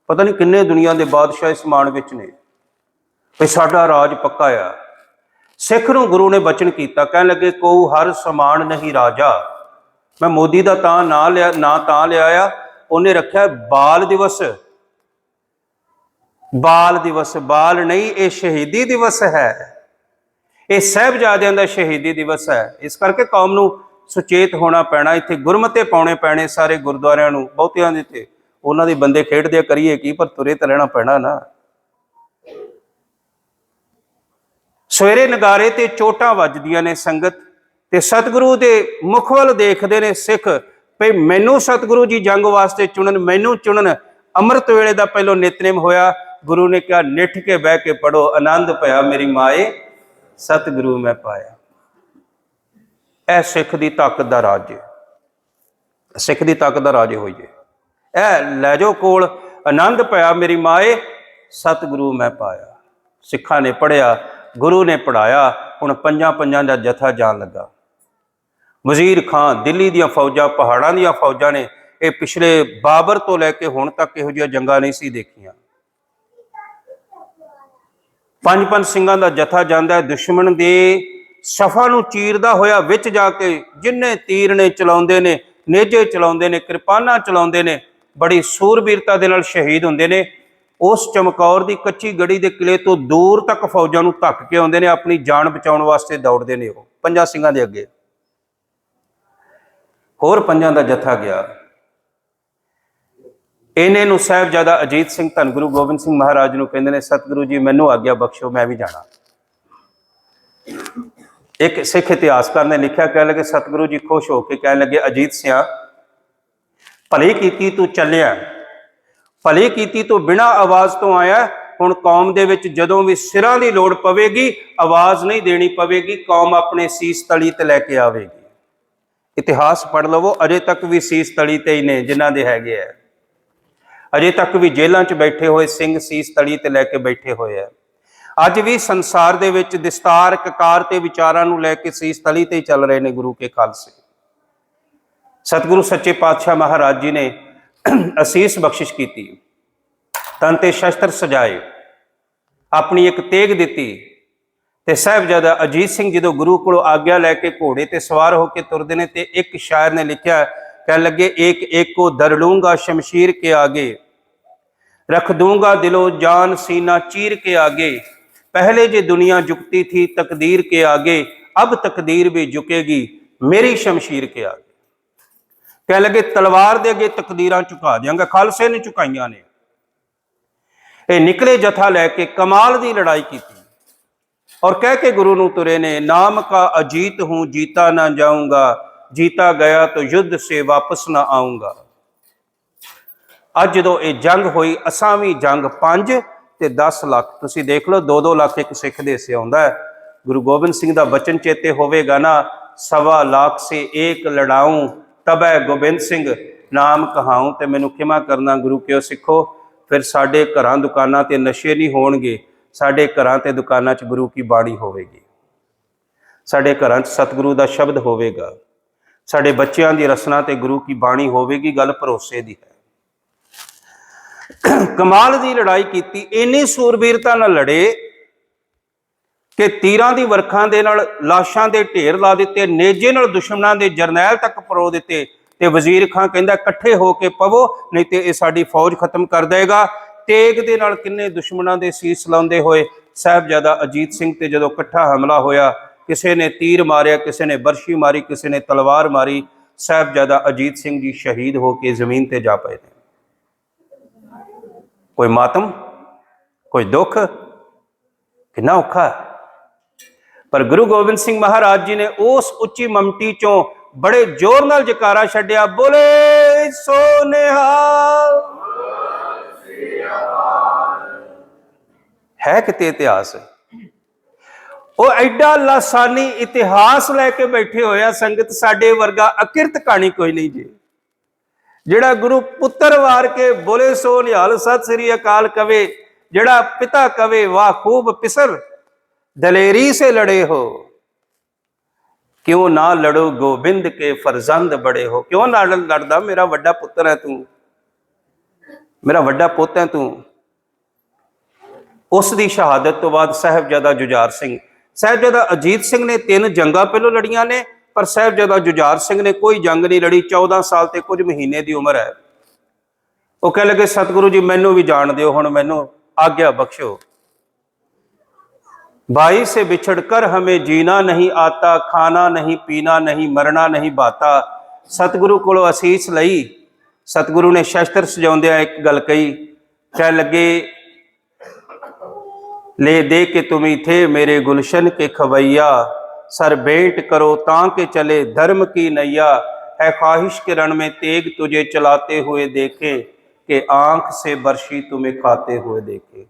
A: पता नहीं किन्ने दुनिया के बादशाह इस मान विच ने भी साडा राज पक्का आ। सिख नूं गुरु ने बचन किया, कह लगे को हर समान नहीं राजा। मैं मोदी का तां ना तां लिया, उन्हें रखा बाल दिवस। बाल दिवस बाल नहीं, ये शहीदी दिवस है, ये साहिबजादियां दा शहीदी दिवस है। इस करके कौम नूं सुचेत होना पैना, इत्थे गुरमते पाउणे पैने सारे गुरुद्वारियां नूं, बहुतियां दे ते उन्हां दे बंदे खेडदे करिए की, पर तुरे तो रहना पैना ना। सवेरे नगारे ते चोटां वजदियां ने संगत, ते सतगुरु दे मुख वल देखदे ने सिख भई मैनू सतगुरु जी जंग वास्ते चुनन, मैनू चुनन। अमृत वेले दा पहलों नितनेम होया, गुरु ने कहा निठ के बह के पढ़ो, आनंद पया मेरी माए सतगुरु मैं पाया। यह सिख की ताकत का राज है, सिख की ताकत का राज होई है। ए लै जाओ कोल, आनंद पया मेरी माए सतगुरु मैं पाया। सिखा ने पढ़िया, गुरु ने पढ़ाया, हुण 5 का जथा जान लगा। वजीर खान दिल्ली दी फौजा, पहाड़ों दी फौजा ने ये पिछले बाबर तो लैके हुण तक इहो जिहियां जंगां नहीं सी देखियां। 5 सिंघां दा जथा जांदा है, दुश्मन दे सफा नूं चीरदा होया विच जाके, जिन्ने तीर ने चलाउंदे ने, नेजे चलाउंदे ने, किरपानां चलाउंदे ने, बड़ी सूरबीरता दे नाल शहीद हुंदे ने। उस चमकौर दी कच्ची गढ़ी दे किले तो दूर तक फौजां नूं धक के आउंदे ने, अपनी जान बचाउण वास्ते दौड़दे ने। ओह 5 सिंघां दे अगे होर 5 दा जथा गया। इन्हें नूं साहिबजादा अजीत सिंह धन गुरु गोबिंद सिंह महाराज नूं कहंदे ने, सतगुरु जी मैनू आग्या बख्शो, मैं भी जाना। एक सिख इतिहासकार ने लिखा, कह लगे सतगुरु जी खुश होकर कह लगे, अजीत सिंह भली कीती तू चलिया, भली कीती तू बिना आवाज तो आया, ਹੁਣ ਕੌਮ ਦੇ ਵਿੱਚ ਜਦੋਂ ਵੀ ਸਿਰਾਂ ਦੀ ਲੋੜ ਪਵੇਗੀ ਆਵਾਜ਼ ਨਹੀਂ ਦੇਣੀ ਪਵੇਗੀ, ਕੌਮ ਆਪਣੇ ਸੀਸ ਤਲੀ ਤੇ ਲੈ ਕੇ ਆਵੇਗੀ। ਇਤਿਹਾਸ ਪੜ੍ਹ ਲਵੋ, ਅਜੇ ਤੱਕ ਵੀ ਸੀਸ ਤਲੀ ਤੇ ਹੀ ਨੇ ਜਿਨ੍ਹਾਂ ਦੇ ਹੈਗੇ ਆ, ਅਜੇ ਤੱਕ ਵੀ ਜੇਲ੍ਹਾਂ 'ਚ ਬੈਠੇ ਹੋਏ ਸਿੰਘ ਸੀਸ ਤਲੀ ਤੇ ਲੈ ਕੇ ਬੈਠੇ ਹੋਏ ਆ। ਅੱਜ ਵੀ ਸੰਸਾਰ ਦੇ ਵਿੱਚ ਦਸਤਾਰ ਕਕਾਰ ਤੇ ਵਿਚਾਰਾਂ ਨੂੰ ਲੈ ਕੇ ਸੀਸ ਤਲੀ ਤੇ ਹੀ ਚੱਲ ਰਹੇ ਨੇ ਗੁਰੂ ਕੇ ਖਾਲਸੇ। ਸਤਿਗੁਰੂ ਸੱਚੇ ਪਾਤਸ਼ਾਹ ਮਹਾਰਾਜ ਜੀ ਨੇ ਅਸੀਸ ਬਖਸ਼ਿਸ਼ ਕੀਤੀ, ਤਨ ਤੇ ਸ਼ਸਤਰ ਸਜਾਏ, ਆਪਣੀ ਇੱਕ ਤੇਗ ਦਿੱਤੀ ਤੇ ਸਾਹਿਬਜ਼ਾਦਾ ਅਜੀਤ ਸਿੰਘ ਜਦੋਂ ਗੁਰੂ ਕੋਲੋਂ ਆਗਿਆ ਲੈ ਕੇ ਘੋੜੇ ਤੇ ਸਵਾਰ ਹੋ ਕੇ ਤੁਰਦੇ ਨੇ ਤੇ ਇੱਕ ਸ਼ਾਇਰ ਨੇ ਲਿਖਿਆ, ਕਹਿਣ ਲੱਗੇ एक एक को धर लूंगा शमशीर के आगे, रख दूंगा दिलो जान सीना चीर के आगे, पहले जे दुनिया झुकती थी तकदीर के आगे, अब तकदीर भी झुकेगी मेरी शमशीर के आगे। कह लगे तलवार दे अगे तकदीरां झुका देंगा, खालसे ने झुकाइयां ने। ये निकले जथा लैके कमाल दी लड़ाई की और कह के गुरु नूं तुरे ने, नाम का अजीत हूं जीता ना जाऊंगा, जीता गया तो युद्ध से वापस ना आऊंगा। ਅੱਜ ਜਦੋਂ ਇਹ ਜੰਗ ਹੋਈ, ਅਸਾਂ ਵੀ ਜੰਗ 5 ਤੇ 10 ਲੱਖ, ਤੁਸੀਂ ਦੇਖ ਲਓ 2-2 ਲੱਖ ਇੱਕ ਸਿੱਖ ਦੇ ਹਿੱਸੇ ਆਉਂਦਾ ਹੈ। ਗੁਰੂ ਗੋਬਿੰਦ ਸਿੰਘ ਦਾ ਬਚਨ ਚੇਤੇ ਹੋਵੇਗਾ ਨਾ, 1.25 ਲੱਖ ਸੇ ਏਕ ਲੜਾਊਂ ਤਬੈ ਗੋਬਿੰਦ ਸਿੰਘ ਨਾਮ ਕਹਾਊਂ। ਤੇ ਮੈਨੂੰ ਖਿਮਾ ਕਰਨਾ ਗੁਰੂ ਕਿਉਂ ਸਿੱਖੋ, ਫਿਰ ਸਾਡੇ ਘਰਾਂ ਦੁਕਾਨਾਂ ਤੇ ਨਸ਼ੇ ਨਹੀਂ ਹੋਣਗੇ, ਸਾਡੇ ਘਰਾਂ ਤੇ ਦੁਕਾਨਾਂ 'ਚ ਗੁਰੂ ਕੀ ਬਾਣੀ ਹੋਵੇਗੀ, ਸਾਡੇ ਘਰਾਂ 'ਚ ਸਤਿਗੁਰੂ ਦਾ ਸ਼ਬਦ ਹੋਵੇਗਾ, ਸਾਡੇ ਬੱਚਿਆਂ ਦੀ ਰਸਨਾ ਤੇ ਗੁਰੂ ਕੀ ਬਾਣੀ ਹੋਵੇਗੀ। ਗੱਲ ਭਰੋਸੇ ਦੀ ਹੈ। ਕਮਾਲ ਦੀ ਲੜਾਈ ਕੀਤੀ, ਇੰਨੀ ਸੂਰਬੀਰਤਾ ਨਾਲ ਲੜੇ ਕਿ ਤੀਰਾਂ ਦੀ ਵਰਖਾਂ ਦੇ ਨਾਲ ਲਾਸ਼ਾਂ ਦੇ ਢੇਰ ਲਾ ਦਿੱਤੇ, ਨੇਜੇ ਨਾਲ ਦੁਸ਼ਮਣਾਂ ਦੇ ਜਰਨੈਲ ਤੱਕ ਪਰੋ ਦਿੱਤੇ। ਤੇ ਵਜ਼ੀਰ ਖਾਂ ਕਹਿੰਦਾ ਇਕੱਠੇ ਹੋ ਕੇ ਪਵੋ, ਨਹੀਂ ਤੇ ਇਹ ਸਾਡੀ ਫੌਜ ਖਤਮ ਕਰ ਦੇਗਾ। ਤੇਗ ਦੇ ਨਾਲ ਕਿੰਨੇ ਦੁਸ਼ਮਣਾਂ ਦੇ ਸੀਸ ਲਾਉਂਦੇ ਹੋਏ ਸਾਹਿਬਜ਼ਾਦਾ ਅਜੀਤ ਸਿੰਘ ਤੇ ਜਦੋਂ ਇਕੱਠਾ ਹਮਲਾ ਹੋਇਆ, ਕਿਸੇ ਨੇ ਤੀਰ ਮਾਰਿਆ, ਕਿਸੇ ਨੇ ਬਰਸ਼ੀ ਮਾਰੀ, ਕਿਸੇ ਨੇ ਤਲਵਾਰ ਮਾਰੀ, ਸਾਹਿਬਜ਼ਾਦਾ ਅਜੀਤ ਸਿੰਘ ਜੀ ਸ਼ਹੀਦ ਹੋ ਕੇ ਜ਼ਮੀਨ ਤੇ ਜਾ ਪਏ ਨੇ। ਕੋਈ ਮਾਤਮ, ਕੋਈ ਦੁੱਖ, ਕਿੰਨਾ ਔਖਾ ਹੈ। ਪਰ ਗੁਰੂ ਗੋਬਿੰਦ ਸਿੰਘ ਮਹਾਰਾਜ ਜੀ ਨੇ ਉਸ ਉੱਚੀ ਮਮਟੀ ਚੋਂ ਬੜੇ ਜ਼ੋਰ ਨਾਲ ਜਕਾਰਾ ਛੱਡਿਆ, ਬੋਲੇ ਸੋ ਨਿਹਾਲ। ਹੈ ਕਿਤੇ ਇਤਿਹਾਸ, ਉਹ ਐਡਾ ਲਾਸਾਨੀ ਇਤਿਹਾਸ ਲੈ ਕੇ ਬੈਠੇ ਹੋਇਆ ਸੰਗਤ, ਸਾਡੇ ਵਰਗਾ ਅਕਿਰਤ ਕਹਾਣੀ ਕੋਈ ਨਹੀਂ ਜੀ, ਜਿਹੜਾ ਗੁਰੂ ਪੁੱਤਰ ਵਾਰ ਕੇ ਬੋਲੇ ਸੋ ਨਿਹਾਲ ਸਤਿ ਸ੍ਰੀ ਅਕਾਲ ਕਵੇ, ਜਿਹੜਾ ਪਿਤਾ ਕਵੇ ਵਾਹ ਖੂਬ ਪਿਸਰ ਦਲੇਰੀ ਸੇ ਲੜੇ ਹੋ, ਕਿਉਂ ਨਾ ਲੜੋ ਗੋਬਿੰਦ ਕੇ ਫਰਜ਼ੰਦ ਬੜੇ ਹੋ। ਕਿਉਂ ਨਾ ਲੜਦਾ, ਮੇਰਾ ਵੱਡਾ ਪੁੱਤਰ ਹੈ ਤੂੰ, ਮੇਰਾ ਵੱਡਾ ਪੁੱਤ ਹੈ ਤੂੰ। ਉਸ ਦੀ ਸ਼ਹਾਦਤ ਤੋਂ ਬਾਅਦ ਸਾਹਿਬਜ਼ਾਦਾ ਜੁਝਾਰ ਸਿੰਘ, ਸਾਹਿਬਜ਼ਾਦਾ ਅਜੀਤ ਸਿੰਘ ਨੇ 3 ਜੰਗਾਂ ਪਹਿਲੋਂ ਲੜੀਆਂ ਨੇ, ਪਰ ਸਾਹਿਬਜ਼ਾਦਾ ਜੁਝਾਰ ਸਿੰਘ ਨੇ ਕੋਈ ਜੰਗ ਨਹੀਂ ਲੜੀ। 14 ਸਾਲ ਤੇ ਕੁਝ ਮਹੀਨੇ ਦੀ ਉਮਰ ਹੈ। ਉਹ ਕਹਿ ਲਗੇ ਸਤਿਗੁਰੂ ਜੀ ਮੈਨੂੰ ਵੀ ਜਾਣ ਦਿਓ, ਹੁਣ ਮੈਨੂੰ ਆਗਿਆ ਬਖਸ਼ੋ। भाई से बिछड़ कर हमें जीना नहीं आता, खाना नहीं पीना नहीं मरना नहीं बाता। सतगुरु कोलों असीस लई, सतगुरु ने शस्त्र सजाउंदियां एक गल कही, कह लगे ले दे के तुमी थे मेरे गुलशन के खवैया, सर भेंट करो तां के चले धर्म की नैया, है ख्वाहिश के रण में तेग तुझे चलाते हुए देखे, कि आंख से बर्शी तुम्हें खाते हुए देखे।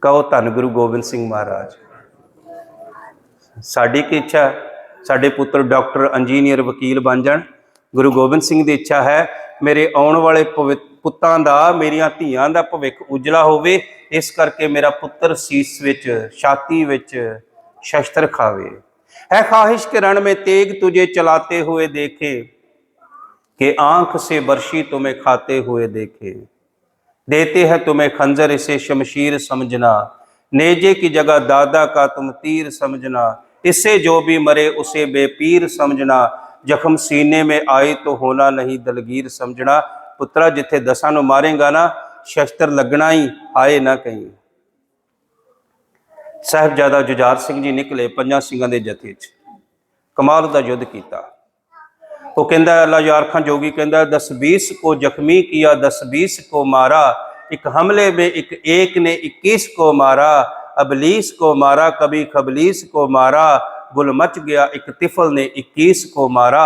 A: कहो धन गुरु गोबिंद सिंह महाराज। साड़ी की इच्छा, साडे पुत्र डॉक्टर इंजीनियर वकील बन जाण। गुरु गोबिंद सिंह की इच्छा है मेरे आने वाले पुत्तां दा, मेरियां धीआं दा भविख उजला होवे, इस करके मेरा पुत्र सीस विच छाती विच शस्त्र खावे। है ख्वाहिश के रण में तेग तुझे चलाते हुए देखे, कि आंख से बर्शी तुम्हें खाते हुए देखे। देते हैं तुम्हें खंजर इसे शमशीर समझना, नेजे की जगह दादा का तुम तीर समझना, इससे जो भी मरे उसे बेपीर समझना, जख्म सीने में आए तो होना नहीं दलगीर समझना। पुत्रा जिथे 10 नूं मारेगा ना, शस्त्र लगना ही आए ना कहीं। साहिबजादा जुझार सिंह जी निकले 5 ਸਿੰਘਾਂ ਦੇ ਜਥੇ 'ਚ, कमाल ਦਾ युद्ध किया। वो कहता अल्लाह यार खां जोगी कहता 10-20 को जख्मी किया, 10-20 को मारा, एक हमले में एक ने 21 को मारा, अबलीस को मारा कभी खबलीस को मारा, गुल मच गया एक तिफल ने 21 को मारा।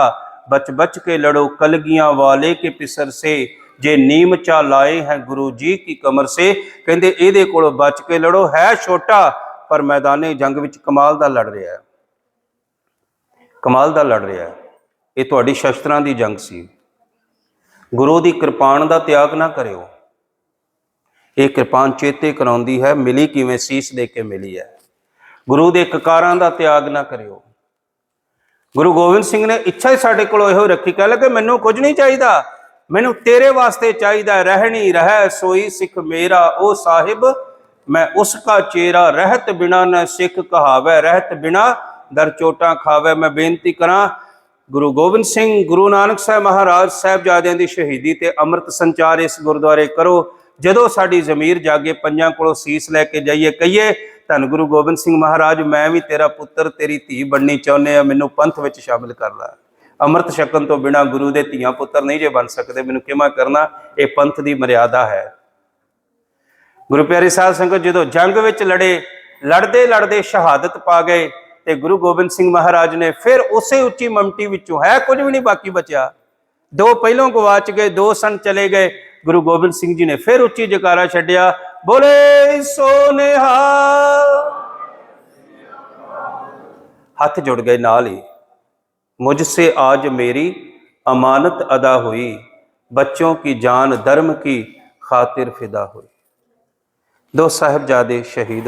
A: बच बच के लड़ो कलगियां वाले के पिसर से, जे नीम चा लाए हैं गुरु जी की कमर से, कहते इहदे कोलों बच के लड़ो, है छोटा पर मैदाने जंग विच कमाल दा लड़ रहा है, कमाल दा लड़ रहा है। ये तुहाडी शस्त्रां दी जंग सी। गुरु की कृपान का त्याग ना करियो। ये कृपान चेते कराउंदी है मिली किवें, सीस दे के मिली है। गुरु के ककारां का त्याग ना करियो। गुरु गोबिंद सिंह ने इच्छा ही साडे कोलों इहो रखी, कह लगे मैनू कुछ नहीं चाहिए, मैनू तेरे वास्ते चाहिए। रहनी रह सोई सिख मेरा, ओ साहिब मैं उसका चेरा। रहत बिना न सिख कहावै, रहत बिना दर चोटां खावै। मैं बेनती करा गुरु गोबिंद सिंह गुरु नानक साहब महाराज साहिबजादियां दी शहीदी ते अमृत संचार इस गुरुद्वारे करो। जदों साडी जमीर जागे, पंजां कोलों सीस लैके जाइए, कहिए धन गुरु गोबिंद सिंह महाराज मैं भी तेरा पुत्र तेरी धी बननी चाहुंदे आ, मैनू पंथ विच शामिल कर ला। अमृत छकन तो बिना गुरु दे धीआं पुत्र नहीं जे बन सकते, मैनू किमा करना, ये पंथ दी मर्यादा है। गुरु प्यारी साध संगत जदों जंग विच लड़े, लड़दे लड़दे शहादत पा गए ते गुरु गोबिंद सिंह महाराज ने फिर उसे उच्ची ममटी विचों, है कुछ भी नहीं बाकी बचा, दो पहलों गवाच गए, दो सन चले गए। गुरु गोबिंद सिंह जी ने फिर उच्ची जयकारा छड्डिया, बोले सो निहाल। हाथ जुड़ गए नाल ही, मुझसे आज मेरी अमानत अदा हुई, बच्चों की जान धर्म की खातिर फिदा हुई। दो साहिबजादे शहीद